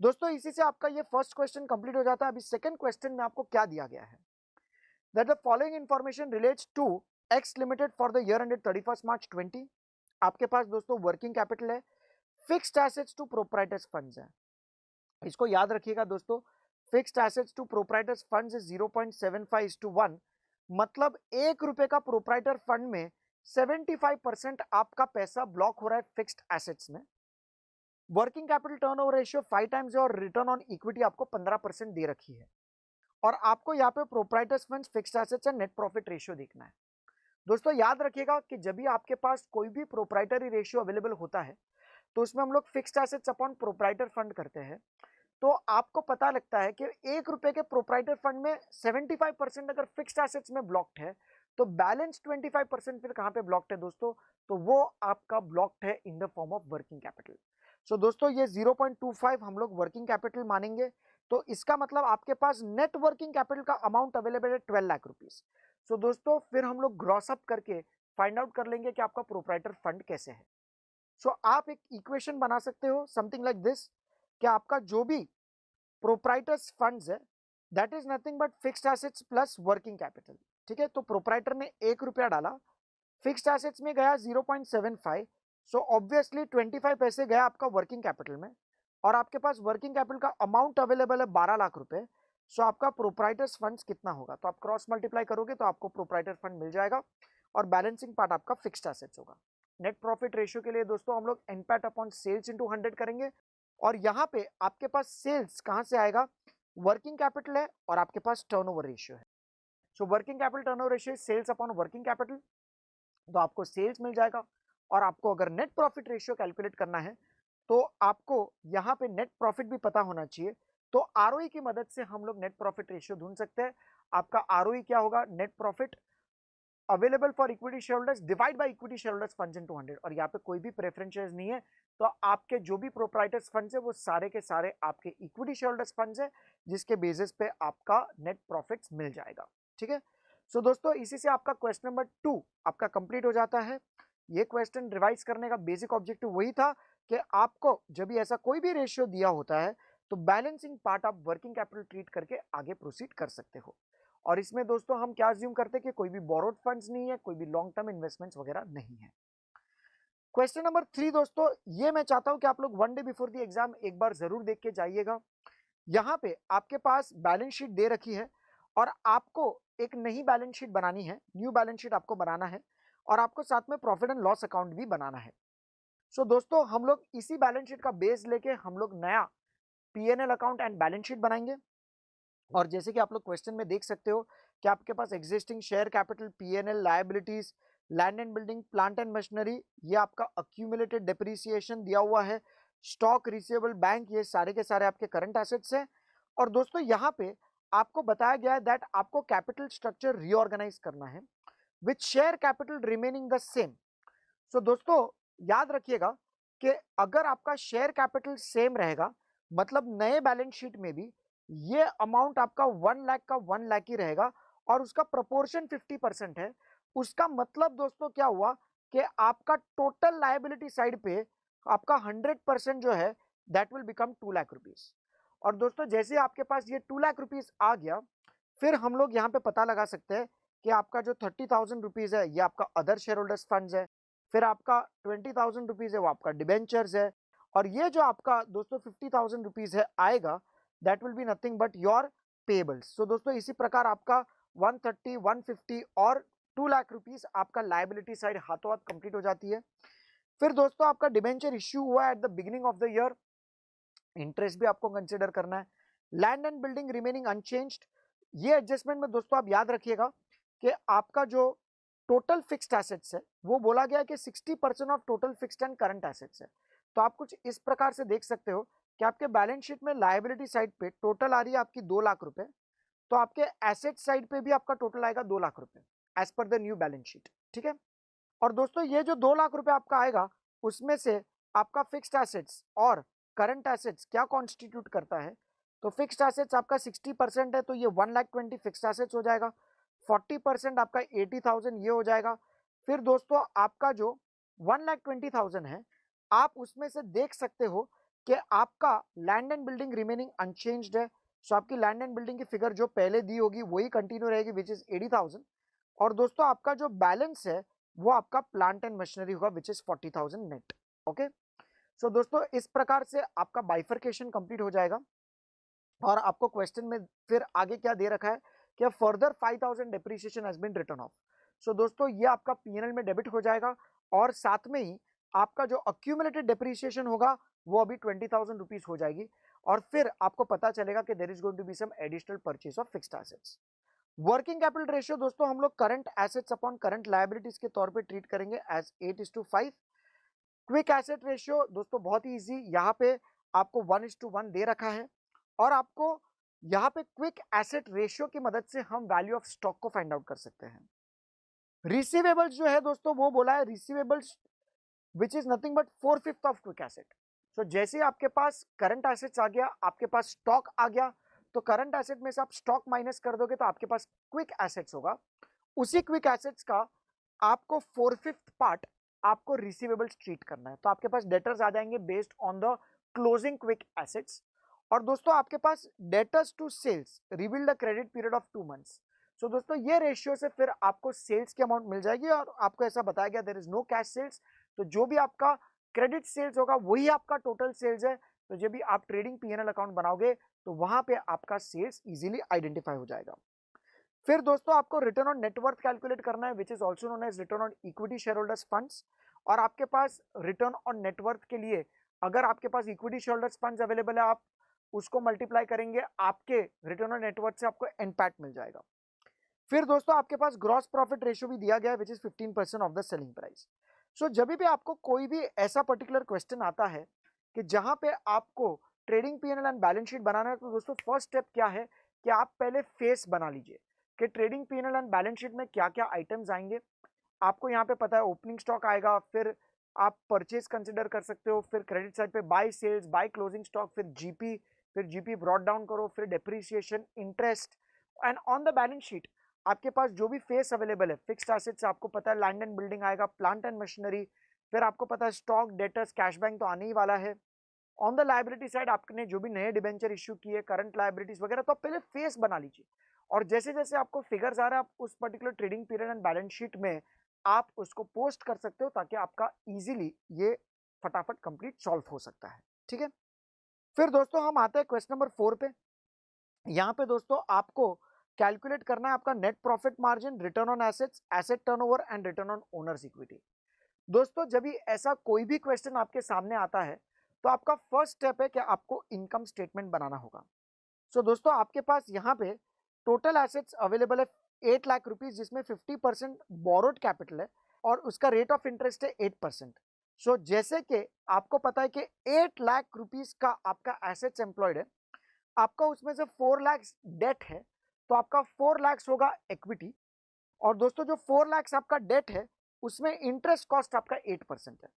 दोस्तों इसी से आपका ये फर्स्ट क्वेश्चन कंप्लीट हो जाता है। अभी सेकंड क्वेश्चन में आपको क्या दिया गया है, that the following information relates to X limited for the year ended 31 March 20 आपके पास दोस्तों वर्किंग कैपिटल है, fixed assets to proprietors funds है। इसको याद रखिएगा दोस्तों, fixed assets to proprietors funds is 0.75:1, मतलब 1 रुपए का प्रोप्राइटर फंड में 75% आपका पैसा ब्लॉक हो रहा है फिक्स्ड एसेट्स में। Working capital turnover ratio 5 times है और रिटर्न ऑन इक्विटी आपको 15% दे रखी है। और आपको यहाँ पे proprietors funds, fixed assets and net profit ratio देखना है। दोस्तों याद रखिएगा कि जब भी आपके पास कोई भी प्रोप्राइटरी रेशियो अवेलेबल होता है तो उसमें हम लोग fixed assets upon proprietor fund करते हैं। तो आपको पता लगता है कि 1 रुपए के प्रोप्राइटर फंड में 75% अगर फिक्स्ड एसेट्स में ब्लॉक्ड है तो बैलेंस 25% फिर कहां पे ब्लॉक्ड है दोस्तों, तो वो आपका ब्लॉक्ड है in the form of working capital. So दोस्तों ये 0.25 हम लोग वर्किंग कैपिटल मानेंगे। तो इसका मतलब आपके पास नेट वर्किंग कैपिटल का अमाउंट अवेलेबल है 12 लाख रुपीस। सो दोस्तों फिर हम लोग ग्रॉस अप करके फाइंड आउट कर लेंगे कि आपका प्रोप्राइटर फंड कैसे है। सो आप एक इक्वेशन बना सकते हो समथिंग लाइक दिस, कि आपका जो भी प्रोप्राइटर्स फंड्स है that is nothing but fixed assets plus working capital. ठीक है, तो प्रोप्राइटर ने 1 रुपया डाला, फिक्स्ड एसेट्स में गया 0.75, सो ऑब्वियसली 25 पैसे गया आपका वर्किंग कैपिटल में, और आपके पास वर्किंग कैपिटल का अमाउंट अवेलेबल है 12 लाख रुपए। सो आपका प्रोप्राइटर्स फंड्स कितना होगा, तो आप क्रॉस मल्टीप्लाई करोगे तो आपको प्रोप्राइटर फंड मिल जाएगा और बैलेंसिंग पार्ट आपका फिक्स्ड एसेट्स होगा। नेट प्रॉफिट रेशियो के लिए दोस्तों हम लोग एनपैट अपॉन सेल्स इंटू 100 करेंगे, और यहाँ पे आपके पास सेल्स कहां से आएगा, वर्किंग कैपिटल है और आपके पास टर्नओवर रेशियो है। So working capital turnover ratio sales upon working capital, तो आपको सेल्स मिल जाएगा। और आपको अगर नेट प्रॉफिट रेशियो कैलकुलेट करना है तो आपको यहाँ पे नेट प्रॉफिट भी पता होना चाहिए। तो आरओई की मदद से हम लोग नेट प्रॉफिट रेशियो ढूंढ सकते हैं। आपका आरओई क्या होगा, net profit available for equity shareholders divide by equity shareholders funds into 100, और यहाँ पे कोई भी प्रेफरेंसेस नहीं है। तो आपके जो भी प्रोप्राइटर्स फंड्स है वो सारे के सारे आपके इक्विटी शेयरहोल्डर्स फंड्स है, जिसके बेसिस पे आपका नेट प्रॉफिट्स मिल जाएगा। ठीक है, सो दोस्तों इसी से आपका क्वेश्चन नंबर 2 आपका कंप्लीट हो जाता है। ये क्वेश्चन रिवाइज करने का बेसिक ऑब्जेक्टिव वही था कि आपको जब भी ऐसा कोई भी रेशियो दिया होता है तो बैलेंसिंग पार्ट आप वर्किंग कैपिटल ट्रीट करके आगे प्रोसीड कर सकते हो। और इसमें दोस्तों हम क्या अज्यूम करते हैं कि कोई भी बोरोड फंड्स नहीं है, कोई भी लॉन्ग टर्म इन्वेस्टमेंट्स वगैरह नहीं है। क्वेश्चन नंबर 3 दोस्तों, ये मैं चाहता हूं कि आप लोग 1 डे बिफोर द एग्जाम एक बार जरूर देख के जाइएगा। यहाँ पे आपके पास बैलेंस शीट दे रखी है और आपको एक नई बैलेंस शीट बनानी है, न्यू बैलेंस शीट आपको बनाना है, और आपको साथ में प्रॉफिट एंड लॉस अकाउंट भी बनाना है। सो दोस्तों हम लोग इसी बैलेंस शीट का बेस लेके हम लोग नया PNL account and balance sheet बनाएंगे। और जैसे कि आप लोग क्वेश्चन में देख सकते हो कि आपके पास existing share capital, PNL, liabilities, land and building, plant and machinery, ये आपका अक्यूमुलेटेड डिप्रिसिएशन दिया हुआ है, स्टॉक, रिसीवेबल, बैंक, ये सारे के सारे आपके करंट एसेट्स हैं। और दोस्तों यहाँ पे आपको बताया गया है दैट आपको कैपिटल स्ट्रक्चर रीऑर्गेनाइज करना है with share capital remaining the same. So दोस्तों याद रखिएगा कि अगर आपका शेयर कैपिटल सेम रहेगा मतलब नए बैलेंस शीट में भी ये अमाउंट आपका 1 लाख का 1 लाख ही रहेगा और उसका प्रोपोर्शन 50% है। उसका मतलब दोस्तों क्या हुआ कि आपका टोटल लायबिलिटी साइड पे आपका 100% जो है that will become 2 lakh rupees. और दोस्तों जैसे आपके पास ये 2 लाख रुपीस आ गया, फिर हम लोग यहाँ पे पता लगा सकते हैं कि आपका जो 30,000 रुपीज है ये आपका अदर शेयर होल्डर्स फंड है, फिर आपका 20,000 रुपीज है वो आपका डिबेंचर्स है, और ये जो आपका दोस्तों 50,000 रुपीज है आएगा that will be nothing but your payables. So दोस्तों इसी प्रकार आपका 130, 150 और 2 लाख रुपीज आपका लायबिलिटी साइड हाथों हाथ कंप्लीट हो जाती है। फिर दोस्तों आपका डिबेंचर इश्यू हुआ at the beginning of the year, interest भी आपको कंसिडर करना है। Land and building remaining unchanged, ये एडजस्टमेंट में दोस्तों आप याद रखिएगा कि आपका जो टोटल फिक्स्ड एसेट्स है वो बोला गया कि 60% of total fixed and current assets है। तो आप कुछ इस प्रकार से देख सकते हो कि आपके बैलेंस शीट में लायबिलिटी साइड पे टोटल आ रही है आपकी 2 लाख रुपए, तो आपके एसेट साइड पे भी आपका टोटल आएगा 2 लाख रुपए as per the new balance sheet. ठीक है, और दोस्तों ये जो 2 लाख रुपए आपका आएगा उसमें से आपका फिक्स्ड एसेट्स और करंट एसेट्स क्या कॉन्स्टिट्यूट करता है, तो फिक्स्ड एसेट्स आपका 60% है तो ये 1,20,000 फिक्स्ड एसेट्स हो जाएगा, 40% आपका 80,000 ये हो जाएगा। फिर दोस्तों आपका जो 1,20,000 है आप उसमें से देख सकते हो कि आपका land and building remaining unchanged है। सो आपकी लैंड एंड बिल्डिंग की फिगर जो पहले दी होगी वही कंटिन्यू रहेगी विच इज 80,000। और दोस्तों आपका जो बैलेंस है वो आपका प्लांट एंड मशीनरी होगा विच इज 40,000 नेट। ओके, सो दोस्तों इस प्रकार से आपका बाइफर्केशन कंप्लीट हो जाएगा। और आपको क्वेश्चन में फिर आगे क्या दे रखा है कि further 5,000 depreciation has been written off. So दोस्तों ये आपका पीएनएल में डेबिट हो जाएगा और साथ में ही आपका जो अक्यूमुलेटेड डेप्रिसिएशन होगा वो अभी 20,000 रुपीज हो जाएगी। और फिर आपको पता चलेगा कि there is going to be some additional purchase of fixed assets. Working capital ratio दोस्तों हम लोग current assets upon current liabilities के तौर पे ट्रीट करेंगे एज 8:5। क्विक एसेट रेशियो दोस्तों बहुत ही इजी, यहाँ पे आपको 1:1 दे रखा है और आपको यहाँ पे क्विक एसेट रेशियो की मदद से हम वैल्यू ऑफ स्टॉक को फाइंड आउट कर सकते हैं। रिसीवेबल्स जो है दोस्तों वो बोला है receivables which is nothing but 4/5 of quick asset. So जैसे ही आपके पास करंट एसेट्स आ गया, आपके पास स्टॉक आ गया, तो करंट एसेट में से आप स्टॉक माइनस कर दोगे तो आपके पास क्विक एसेट्स होगा। उसी क्विक एसेट्स का आपको 4/5 पार्ट आपको रिसीवेबल्स ट्रीट करना है। तो आपके पास डेटर्स आ जाएंगे based on the closing quick assets. और दोस्तों आपके पास debtors to sales reveal the credit period of 2 months. So दोस्तों ये रेशियो से फिर आपको सेल्स की अमाउंट मिल जाएगी और आपको ऐसा बताया गया there is no cash sales. तो जो भी आपका क्रेडिट सेल्स होगा वही आपका टोटल सेल्स है। तो जब भी आप ट्रेडिंग पीएनएल अकाउंट बनाओगे तो वहां पे आपका सेल्स इजीली आइडेंटिफाई हो जाएगा। फिर दोस्तों आपको रिटर्न ऑन नेटवर्थ कैलकुलेट करना है which is also known as return on equity share holders funds. और आपके पास रिटर्न ऑन नेटवर्थ के लिए अगर आपके पास equity share holders funds available है, आप उसको मल्टीप्लाई करेंगे, आपके रिटर्न ऑन नेटवर्थ से आपको एनपैट मिल जाएगा। फिर दोस्तों आपके पास ग्रॉस प्रॉफिट रेशियो भी दिया गया है which is 15% of the selling price. So जब भी आपको कोई भी ऐसा पर्टिकुलर क्वेश्चन आता है कि जहां पे आपको trading PNL and balance sheet बनाना है, तो दोस्तों फर्स्ट स्टेप क्या है कि आप पहले फेस बना लीजिए कि trading PNL and balance sheet में क्या क्या आइटम्स आएंगे। आपको यहाँ पे पता है ओपनिंग स्टॉक आएगा, फिर आप परचेज कंसिडर कर सकते हो, फिर क्रेडिट साइड पे by sales, by closing stock, फिर जीपी ब्रॉट डाउन करो, फिर depreciation, interest. And on the balance sheet आपके पास जो भी फेस अवेलेबल है, फिक्स्ड एसेट्स आपको पता है लैंड एंड बिल्डिंग आएगा, प्लांट एंड मशीनरी, फिर आपको पता है स्टॉक, डेटर्स, कैश बैंक तो आने ही वाला है। ऑन द लायबिलिटी साइड आपने जो भी नए डिबेंचर इश्यू किए, करंट लायबिलिटीज वगैरह, तो आप पहले फेस बना लीजिए और जैसे जैसे आपको फिगर्स आ रहा है आप उस particular trading period and balance sheet में आप उसको पोस्ट कर सकते हो ताकि आपका इजीली ये फटाफट कंप्लीट सॉल्व हो सकता है। ठीक है, फिर दोस्तों हम आते हैं क्वेश्चन नंबर 4 पे। यहाँ पे दोस्तों आपको कैलकुलेट करना है आपका net profit margin, return on assets, asset turnover and return on owners equity. दोस्तों जब भी ऐसा कोई भी क्वेश्चन आपके सामने आता है तो आपका फर्स्ट स्टेप है कि आपको इनकम स्टेटमेंट बनाना होगा। सो दोस्तों आपके पास यहाँ पे टोटल एसेट्स अवेलेबल है 8 लाख रुपीज, जिसमें 50% बोरोड कैपिटल है और उसका रेट ऑफ इंटरेस्ट है 8%। सो जैसे कि आपको पता है कि 8 लाख रुपीज का आपका एसेट्स एम्प्लॉयड है, आपका उसमें से 4 लाख डेट है, तो आपका 4 लाख होगा इक्विटी। और दोस्तों जो 4 लाख आपका डेट है उसमें इंटरेस्ट कॉस्ट आपका 8% है।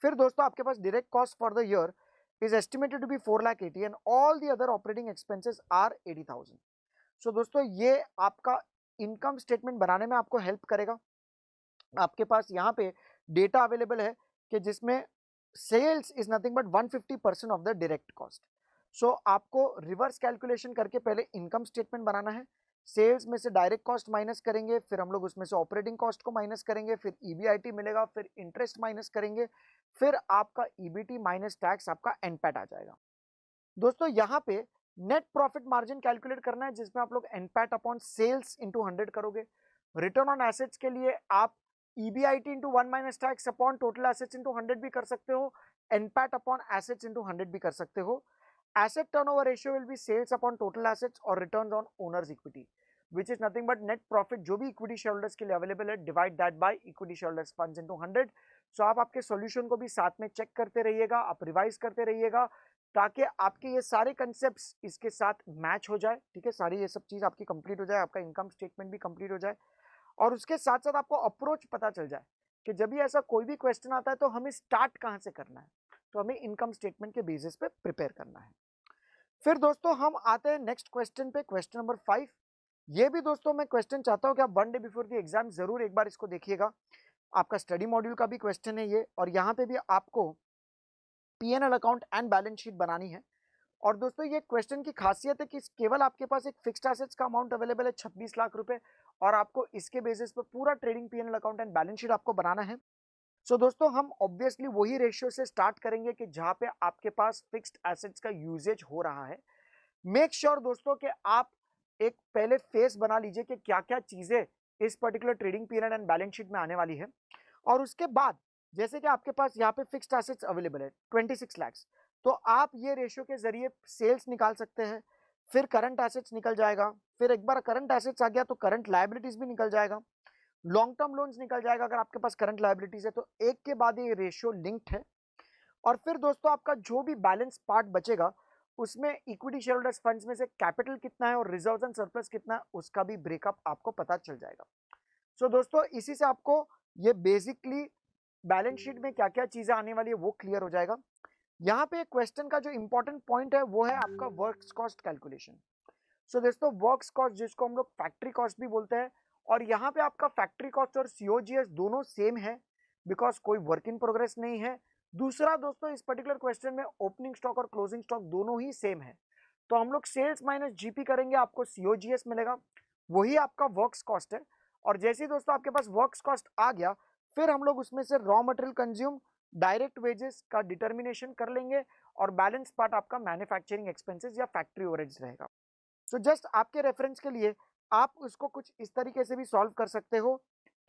फिर दोस्तों आपके पास direct cost for the year is estimated to be 4,80,000 and all the other operating expenses are 80,000। सो दोस्तों ये आपका इनकम स्टेटमेंट बनाने में आपको हेल्प करेगा। आपके पास यहाँ पे डेटा अवेलेबल है कि जिसमें sales is nothing but 150% of the direct cost. So आपको रिवर्स कैलकुलेशन करके पहले इनकम स्टेटमेंट बनाना है। सेल्स में से डायरेक्ट कॉस्ट माइनस करेंगे, फिर हम लोग उसमें से ऑपरेटिंग कॉस्ट को माइनस करेंगे, फिर ईबीआईटी मिलेगा, फिर इंटरेस्ट माइनस करेंगे, फिर आपका ईबीटी माइनस टैक्स आपका एनपैट आ जाएगा। दोस्तों यहाँ पे नेट प्रॉफिट मार्जिन कैलकुलेट करना है जिसमें आप लोग एनपैट अपॉन सेल्स इंटू 100 करोगे। रिटर्न ऑन एसेट्स के लिए आप EBIT into 1 minus tax upon total assets into 100 भी कर सकते हो, एनपैट अपॉन एसेट्स इंटू 100 भी कर सकते हो। Asset turnover ratio will be sales upon total assets और return on owners equity which is nothing but net profit जो भी इक्विटी शेयर होल्डर्स के लिए अवेलेबल है divide that by equity share holders funds into 100। So आप आपके सॉल्यूशन को भी साथ में चेक करते रहिएगा, आप रिवाइज करते रहिएगा ताकि आपके ये सारे कंसेप्ट्स इसके साथ मैच हो जाए। ठीक है, सारी ये सब चीज आपकी कंप्लीट हो जाए, आपका इनकम स्टेटमेंट भी कंप्लीट हो जाए और उसके साथ साथ आपको अप्रोच पता चल जाए कि जब भी ऐसा कोई भी क्वेश्चन आता है तो हमें स्टार्ट कहाँ से करना है, तो हमें इनकम स्टेटमेंट के बेसिस पे प्रिपेयर करना है। फिर दोस्तों हम आते हैं नेक्स्ट क्वेश्चन पे, क्वेश्चन नंबर 5। ये भी दोस्तों मैं क्वेश्चन चाहता हूँ कि आप 1 डे बिफोर द एग्जाम जरूर एक बार इसको देखिएगा। आपका स्टडी मॉड्यूल का भी क्वेश्चन है ये और यहाँ पे भी आपको PNL account and balance sheet बनानी है। और दोस्तों ये क्वेश्चन की खासियत है कि केवल आपके पास एक फिक्स्ड एसेट्स का अमाउंट अवेलेबल है 26 लाख रुपए और आपको इसके बेसिस पर पूरा trading P and L account and balance sheet आपको बनाना है। सो दोस्तों हम ऑब्वियसली वही रेशियो से स्टार्ट करेंगे कि जहां पे आपके पास फिक्स्ड एसेट्स का यूजेज हो रहा है। मेक श्योर दोस्तों कि आप एक पहले फेस बना लीजिए कि क्या क्या चीजें इस particular trading period and balance sheet में आने वाली है। और उसके बाद जैसे कि आपके पास यहाँ पे फिक्स्ड एसेट्स अवेलेबल है 26 लाख, तो आप ये रेशियो के जरिए सेल्स निकाल सकते हैं, फिर करंट एसेट्स निकल जाएगा, फिर एक बार करंट एसेट्स आ गया तो करंट लायबिलिटीज भी निकल जाएगा, लॉन्ग टर्म लोन्स निकल जाएगा अगर आपके पास करंट लायबिलिटीज है, तो एक के बाद ये रेशियो लिंक्ड है। और फिर दोस्तों आपका जो भी बैलेंस पार्ट बचेगा उसमें इक्विटी शेयर होल्डर्स फंड्स में से कैपिटल कितना है और रिजर्व्स एंड सरप्लस कितना है उसका भी ब्रेकअप आपको पता चल जाएगा। सो दोस्तों इसी से आपको ये बेसिकली बैलेंस शीट में क्या क्या चीजें आने वाली है वो क्लियर हो जाएगा। यहाँ पे क्वेश्चन का जो इंपॉर्टेंट पॉइंट है वो है आपका वर्क्स कॉस्ट कैलकुलेशन। सो दोस्तों वर्क्स कॉस्ट जिसको हम लोग फैक्ट्री कॉस्ट भी बोलते हैं, और यहाँ पे आपका फैक्ट्री कॉस्ट और सीओजीएस दोनों सेम है बिकॉज कोई वर्क इन प्रोग्रेस नहीं है। दूसरा दोस्तों इस पर्टिकुलर क्वेश्चन में ओपनिंग स्टॉक और क्लोजिंग स्टॉक दोनों ही सेम है, तो हम लोग सेल्स माइनस जीपी करेंगे आपको सीओजीएस मिलेगा, वही आपका वर्क्स कॉस्ट है। और जैसे ही दोस्तों आपके पास वर्क्स कॉस्ट आ गया फिर हम लोग उसमें से raw material consume direct wages का डिटर्मिनेशन कर लेंगे और बैलेंस पार्ट आपका मैन्युफैक्चरिंग एक्सपेंसेस या फैक्ट्री ओवरहेड्स रहेगा। तो जस्ट आपके रेफरेंस के लिए आप उसको कुछ इस तरीके से भी सॉल्व कर सकते हो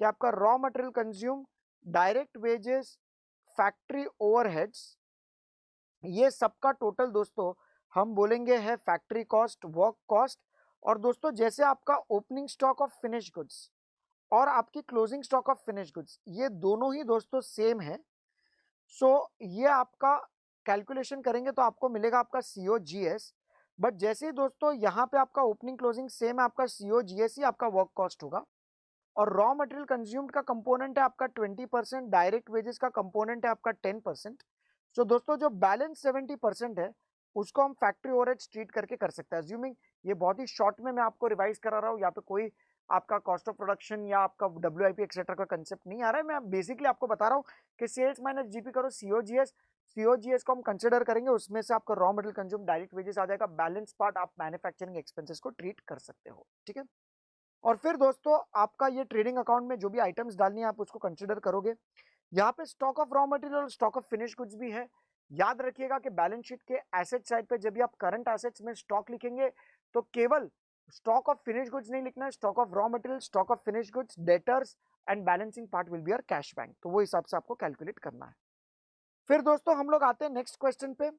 कि आपका raw material consume, direct wages, factory overheads, ये सबका टोटल दोस्तों हम बोलेंगे है फैक्ट्री कॉस्ट, वर्क कॉस्ट। और दोस्तों जैसे आपका opening stock of finish goods और आपकी closing stock of finish goods ये दोनों ही दोस्तों सेम है, सो ये आपका कैलकुलेशन करेंगे तो आपको मिलेगा आपका सीओजीएस। बट जैसे ही दोस्तों यहाँ पे आपका ओपनिंग क्लोजिंग सेम है, आपका सीओजीएस ही आपका वर्क कॉस्ट होगा। और रॉ मटेरियल कंज्यूम्ड का कंपोनेंट है आपका 20%, डायरेक्ट वेजेस का कंपोनेंट है आपका 10%। सो दोस्तों जो बैलेंस 70% है उसको हम फैक्ट्री ओवरहेड्स ट्रीट करके कर सकते हैं। अज्यूमिंग ये बहुत ही शॉर्ट में मैं आपको रिवाइज करा रहा हूँ, यहाँ पे कोई आपका कॉस्ट ऑफ प्रोडक्शन या आपका डब्ल्यूआईपी एक्सेट्रा का कंसेप्ट नहीं आ रहा है, मैं बेसिकली आपको बता रहा हूँ कि सेल्स माइनस जीपी करो सीओजीएस, सीओजीएस को हम कंसिडर करेंगे, उसमें से आपका raw material consume direct wages आ जाएगा, बैलेंस पार्ट आप मैन्युफैक्चरिंग एक्सपेंसेस को ट्रीट कर सकते हो, ठीक है। और फिर दोस्तों आपका ये ट्रेडिंग अकाउंट में जो भी आइटम्स डालनी है आप उसको कंसिडर करोगे। यहाँ पे स्टॉक ऑफ रॉ मटेरियल और स्टॉक ऑफ फिनिश गुड्स भी है। याद रखिएगा कि बैलेंस शीट के एसेट साइड पे जब भी आप करंट एसेट्स में स्टॉक लिखेंगे तो केवल स्टॉक ऑफ फिनिश गुड्स नहीं लिखना है, stock of raw material, stock of finish goods, debtors and balancing part will be your cash bank, तो वो हिसाब से आपको कैलकुलेट करना है। फिर दोस्तों हम लोग आते हैं नेक्स्ट क्वेश्चन पे।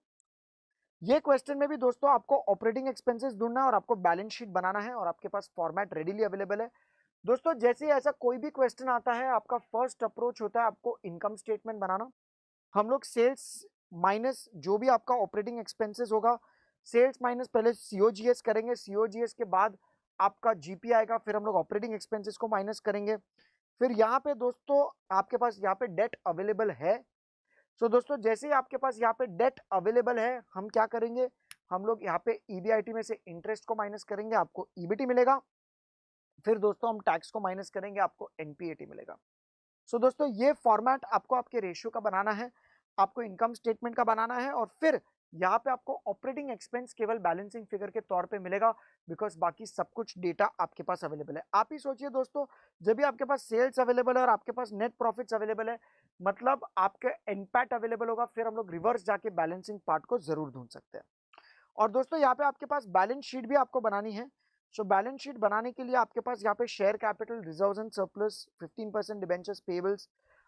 ये क्वेश्चन में भी दोस्तों आपको ऑपरेटिंग एक्सपेंसेस ढूंढना है और आपको बैलेंस शीट बनाना है और आपके पास फॉर्मेट रेडीली अवेलेबल है। दोस्तों जैसे ऐसा कोई भी क्वेश्चन आता है आपका फर्स्ट अप्रोच होता है आपको इनकम स्टेटमेंट बनाना। हम लोग सेल्स माइनस जो भी आपका ऑपरेटिंग एक्सपेंसेस होगा, सेल्स माइनस पहले सीओजीएस करेंगे, सीओजीएस के बाद आपका जीपी आएगा, फिर हम लोग ऑपरेटिंग एक्सपेंसेस को माइनस करेंगे। फिर यहाँ पे दोस्तों आपके पास यहाँ पे डेट अवेलेबल है। सो दोस्तों जैसे ही आपके पास यहाँ पे डेट अवेलेबल है हम क्या करेंगे, हम लोग यहाँ पे ईबीआईटी में से इंटरेस्ट को माइनस करेंगे, आपको ईबीटी मिलेगा। फिर दोस्तों हम टैक्स को माइनस करेंगे, आपको एनपीएटी मिलेगा। सो दोस्तों ये फॉर्मेट आपको आपके रेशियो का बनाना है, आपको इनकम स्टेटमेंट का बनाना है, और फिर यहाँ पे आपको ऑपरेटिंग एक्सपेंस केवल बैलेंसिंग फिगर के तौर पे मिलेगा बिकॉज बाकी सब कुछ डेटा आपके पास अवेलेबल है। आप ही सोचिए दोस्तों जब भी आपके पास सेल्स अवेलेबल है और आपके पास नेट प्रॉफिट्स अवेलेबल है मतलब आपके एनपैट अवेलेबल होगा, फिर हम लोग रिवर्स जाके बैलेंसिंग पार्ट को जरूर ढूंढ सकते हैं। और दोस्तों यहाँ पे आपके पास बैलेंस शीट भी आपको बनानी है। सो बैलेंस शीट बनाने के लिए आपके पास यहाँ पे share capital, reserves and surplus, 15% debentures payables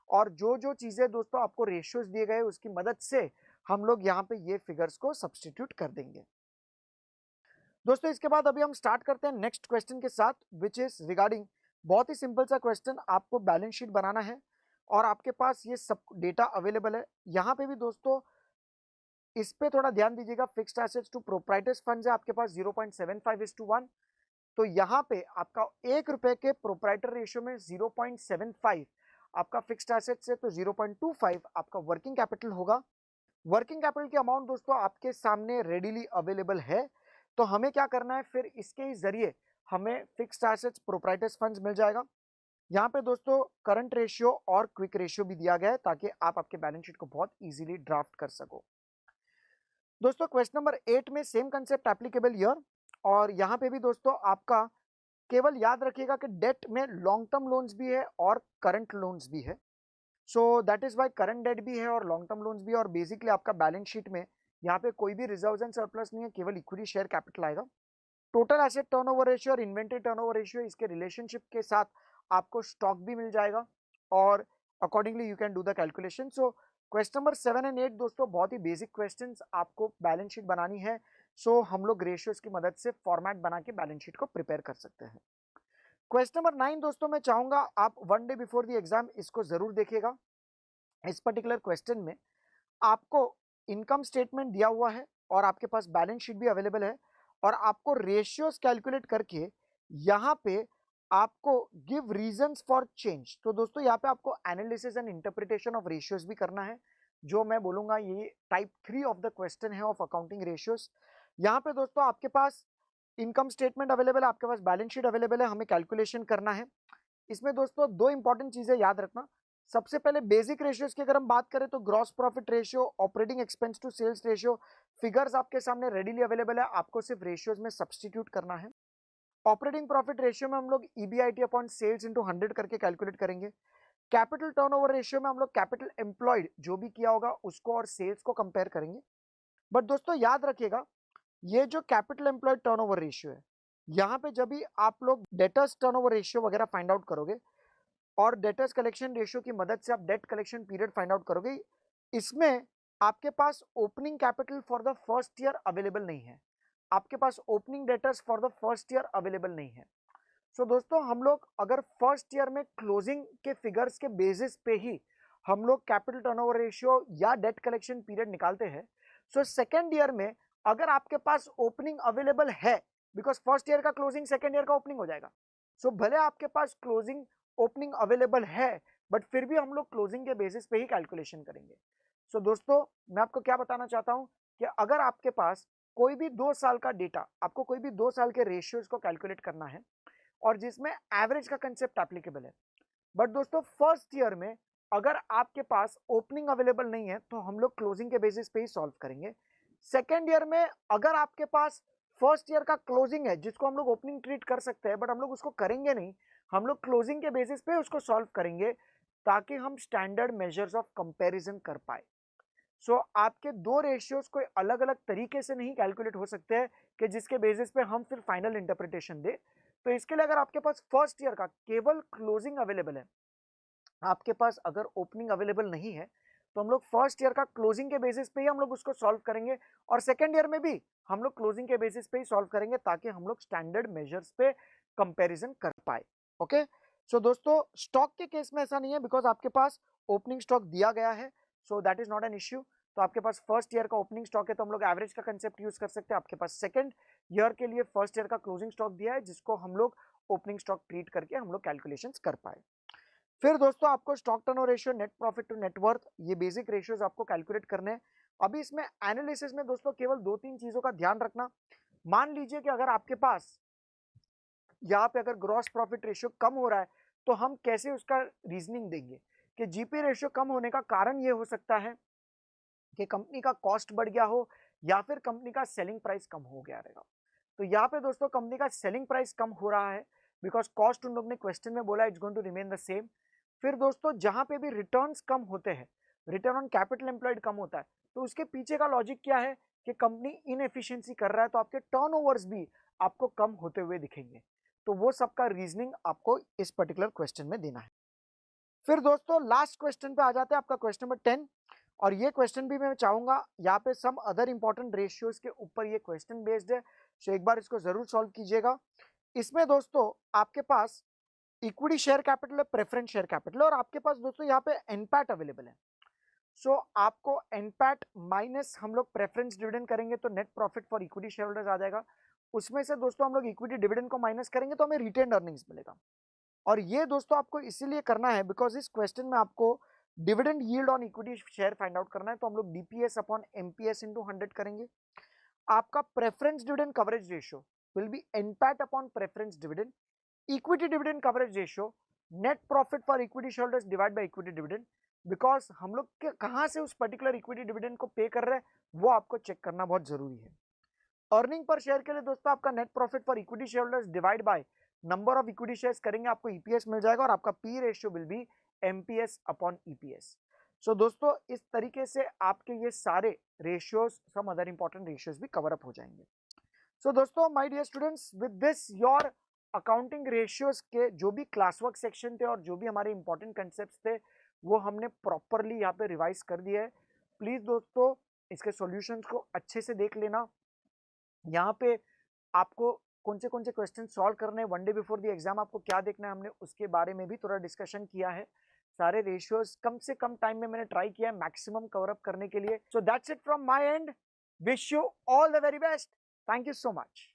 और जो जो चीजें दोस्तों आपको रेशियोज दिए गए उसकी मदद से हम लोग यहाँ पे ये फिगर्स को सब्सटीट्यूट कर देंगे। दोस्तों इसके बाद अभी हम स्टार्ट करते हैं नेक्स्ट क्वेश्चन के साथ विच इज रिगार्डिंग, बहुत ही सिंपल सा क्वेश्चन, आपको बैलेंस शीट बनाना है और आपके पास ये सब डेटा अवेलेबल है। यहाँ पे भी दोस्तों इस पे थोड़ा ध्यान दीजिएगा, fixed assets to proprietors funds है आपके पास 0.75:1, तो यहाँ पे आपका ₹1 के प्रोप्राइटर रेशियो में 0.75 आपका फिक्स्ड एसेट्स है, तो 0.25 आपका वर्किंग कैपिटल होगा। वर्किंग कैपिटल की अमाउंट दोस्तों आपके सामने रेडीली अवेलेबल है, तो हमें क्या करना है, फिर इसके ही जरिए हमें फिक्स्ड एसेट्स प्रोप्राइटर्स फंड्स मिल जाएगा। यहाँ पे दोस्तों करंट रेशियो और क्विक रेशियो भी दिया गया है ताकि आप आपके बैलेंस शीट को बहुत इजीली ड्राफ्ट कर सको। दोस्तों क्वेश्चन नंबर 8 में सेम कंसेप्ट एप्लीकेबल हियर, और यहाँ पे भी दोस्तों आपका केवल याद रखिएगा कि डेट में लॉन्ग टर्म लोन्स भी है और करंट लोन्स भी है। So that is why current debt भी है और लॉन्ग टर्म लोन्स भी है, और बेसिकली आपका बैलेंस शीट में यहाँ पे कोई भी रिजर्व्स एंड सरप्लस नहीं है, केवल इक्विटी शेयर कैपिटल आएगा। टोटल एसेट टर्नओवर रेशियो और इन्वेंटरी टर्नओवर रेशियो, इसके रिलेशनशिप के साथ आपको स्टॉक भी मिल जाएगा और accordingly you can do the calculation. So question number 7 and 8 दोस्तों बहुत ही बेसिक क्वेश्चंस, आपको बैलेंस शीट बनानी है। सो हम लोग रेशियोज की मदद से फॉर्मेट बना के बैलेंस शीट को प्रिपेयर कर सकते हैं। क्वेश्चन नंबर 9 दोस्तों मैं चाहूंगा आप 1 डे बिफोर द एग्जाम इसको जरूर देखिएगा। इस पर्टिकुलर क्वेश्चन में आपको इनकम स्टेटमेंट दिया हुआ है और आपके पास बैलेंस शीट भी अवेलेबल है, और आपको रेशियोज कैलकुलेट करके यहाँ पे आपको गिव रीजंस फॉर चेंज। तो दोस्तों यहाँ पे आपको analysis and interpretation of ratios भी करना है, जो मैं बोलूंगा ये टाइप 3 ऑफ द क्वेश्चन है ऑफ अकाउंटिंग रेशियोज। यहाँ पे दोस्तों आपके पास इनकम स्टेटमेंट अवेलेबल है, आपके पास बैलेंस शीट अवेलेबल है, हमें कैलकुलेशन करना है। इसमें दोस्तों दो इंपॉर्टेंट चीजें याद रखना। सबसे पहले बेसिक रेशियोज की अगर हम बात करें तो gross profit ratio, operating expense to sales ratio, figures आपके सामने रेडीली अवेलेबल है, आपको सिर्फ रेशियोज में सब्स्टिट्यूट करना है। ऑपरेटिंग प्रॉफिट रेशियो में हम लोग ईबीआईटी अपॉन सेल्स इंटू 100 करके कैलकुलेट करेंगे। कैपिटल टर्नओवर रेशियो में हम लोग कैपिटल एम्प्लॉयड जो भी किया होगा उसको और सेल्स को कंपेयर करेंगे। बट दोस्तों याद रखिएगा, ये जो कैपिटल एम्प्लॉयड टर्नओवर रेशियो है, यहाँ पे जब भी आप लोग डेटर्स टर्नओवर रेशियो वगैरह फाइंड आउट करोगे और डेटर्स कलेक्शन रेशियो की मदद से आप debt collection period find out करोगे, इसमें आपके पास opening capital for the first year available नहीं है, आपके पास opening debtors for the first year available नहीं है। सो दोस्तों हम लोग अगर फर्स्ट ईयर में क्लोजिंग के फिगर्स के बेसिस पे ही हम लोग कैपिटल टर्नओवर रेशियो या डेट कलेक्शन पीरियड निकालते हैं, सो सेकेंड ईयर में अगर आपके पास ओपनिंग अवेलेबल है, बिकॉज फर्स्ट ईयर का क्लोजिंग सेकेंड ईयर का ओपनिंग हो जाएगा, सो भले आपके पास क्लोजिंग ओपनिंग अवेलेबल है बट फिर भी हम लोग क्लोजिंग के बेसिस पे ही कैलकुलेशन करेंगे। सो दोस्तों मैं आपको क्या बताना चाहता हूं कि अगर आपके पास कोई भी 2 साल का डेटा, आपको कोई भी 2 साल के रेशियोज को कैलकुलेट करना है और जिसमें एवरेज का कंसेप्ट एप्लीकेबल है, बट दोस्तों फर्स्ट ईयर में अगर आपके पास ओपनिंग अवेलेबल नहीं है तो हम लोग क्लोजिंग के बेसिस पे ही सॉल्व करेंगे। सेकेंड ईयर में अगर आपके पास फर्स्ट ईयर का क्लोजिंग है जिसको हम लोग ओपनिंग ट्रीट कर सकते हैं बट हम लोग उसको करेंगे नहीं, हम लोग क्लोजिंग के बेसिस पे उसको सॉल्व करेंगे ताकि हम स्टैंडर्ड मेजर्स ऑफ कंपैरिजन कर पाए। सो आपके दो रेशियोज कोई अलग अलग तरीके से नहीं कैलकुलेट हो सकते हैं कि जिसके बेसिस पे हम फिर फाइनल इंटरप्रिटेशन दे। तो इसके लिए अगर आपके पास फर्स्ट ईयर का केवल क्लोजिंग अवेलेबल है, आपके पास अगर ओपनिंग अवेलेबल नहीं है, तो हम लोग फर्स्ट ईयर का क्लोजिंग के बेसिस पे ही हम लोग उसको सॉल्व करेंगे और सेकेंड ईयर में भी हम लोग क्लोजिंग के बेसिस पे ही सॉल्व करेंगे ताकि हम लोग स्टैंडर्ड मेजर्स पे कंपैरिजन कर पाए। ओके, सो दोस्तों स्टॉक के केस में ऐसा नहीं है बिकॉज आपके पास ओपनिंग स्टॉक दिया गया है, so that is not an issue. तो आपके पास फर्स्ट ईयर का ओपनिंग स्टॉक है तो हम लोग एवरेज का कंसेप्ट यूज कर सकते हैं। आपके पास सेकंड ईयर के लिए फर्स्ट ईयर का क्लोजिंग स्टॉक दिया है जिसको हम लोग ओपनिंग स्टॉक ट्रीट करके हम लोग कैलकुलेशंस कर पाए। फिर दोस्तों आपको stock turnover ratio, net profit to net worth, ये बेसिक रेशियोज आपको कैलकुलेट करने हैं। अभी इसमें एनालिसिस में दोस्तों केवल 2-3 चीजों का ध्यान रखना। मान लीजिए कि अगर आपके पास यहाँ पे अगर ग्रॉस प्रॉफिट रेशियो कम हो रहा है तो हम कैसे उसका रीजनिंग देंगे कि जीपी रेशियो कम होने का कारण ये हो सकता है कि कंपनी का कॉस्ट बढ़ गया हो या फिर कंपनी का सेलिंग प्राइस कम हो गया रहेगा। तो यहाँ पे दोस्तों कंपनी का सेलिंग प्राइस कम हो रहा है बिकॉज कॉस्ट उन लोग ने क्वेश्चन में बोला it's going to remain the same. फिर दोस्तों जहां पे भी रिटर्न्स कम होते हैं, रिटर्न ऑन कैपिटल एम्प्लॉयड कम होता है, तो उसके पीछे का लॉजिक क्या है कि कंपनी इनएफिशिएंसी कर रहा है तो आपके टर्नओवर्स भी आपको कम होते हुए दिखेंगे। तो वो सबका रीजनिंग आपको इस पर्टिकुलर क्वेश्चन में देना है। फिर दोस्तों लास्ट क्वेश्चन पे आ जाते हैं, आपका क्वेश्चन नंबर 10, और ये क्वेश्चन भी मैं चाहूंगा यहाँ पे सम अदर इंपॉर्टेंट रेशियोज के ऊपर ये क्वेश्चन बेस्ड है, तो एक बार इसको जरूर सॉल्व कीजिएगा। इसमें दोस्तों आपके पास इक्विटी शेयर कैपिटल है, प्रेफरेंस शेयर कैपिटल, और आपके पास दोस्तों यहाँ पे एनपैट अवेलेबल है। सो आपको एनपैट माइनस हम लोग प्रेफरेंस डिविडेंड करेंगे तो net profit for equity share holders आ जाएगा। उसमें से दोस्तों हम लोग इक्विटी डिविडेंड को माइनस करेंगे तो हमें रिटेन अर्निंग्स मिलेगा। और ये दोस्तों आपको इसीलिए करना है बिकॉज इस क्वेश्चन में आपको dividend yield on equity share find out करना है, तो हम लोग डीपीएस अपॉन एमपीएस इंटू 100 करेंगे। आपका preference dividend coverage ratio will be NPAT upon preference dividend, equity dividend coverage ratio net profit for equity shareholders divide by equity dividend. Because हम लोग कहां से उस पर्टिकुलर इक्विटी डिविडेंड को पे कर रहे हैं वो आपको चेक करना बहुत जरूरी है। अर्निंग पर शेयर के लिए दोस्तों आपका net profit for equity shareholders divide by number of equity shares करेंगे आपको ईपीएस मिल जाएगा और आपका P ratio will be MPS upon EPS. So दोस्तों इस तरीके से आपके ये सारे ratios, some other important ratios भी कवर अप हो जाएंगे। सो दोस्तों my dear students, with this your accounting ratios के जो भी क्लास वर्क सेक्शन थे और जो भी हमारे इंपॉर्टेंट कंसेप्ट्स थे वो हमने प्रॉपरली यहाँ पे रिवाइज कर दिया है। प्लीज दोस्तों इसके सॉल्यूशंस को अच्छे से देख लेना। यहाँ पे आपको कौन से क्वेश्चन सॉल्व करने हैं, one day before the exam आपको क्या देखना है, हमने उसके बारे में भी थोड़ा डिस्कशन किया है। सारे रेशियोज कम से कम टाइम में मैंने ट्राई किया है मैक्सिमम कवर अप करने के लिए। So that's it from my and, wish you all the very best, thank you so much.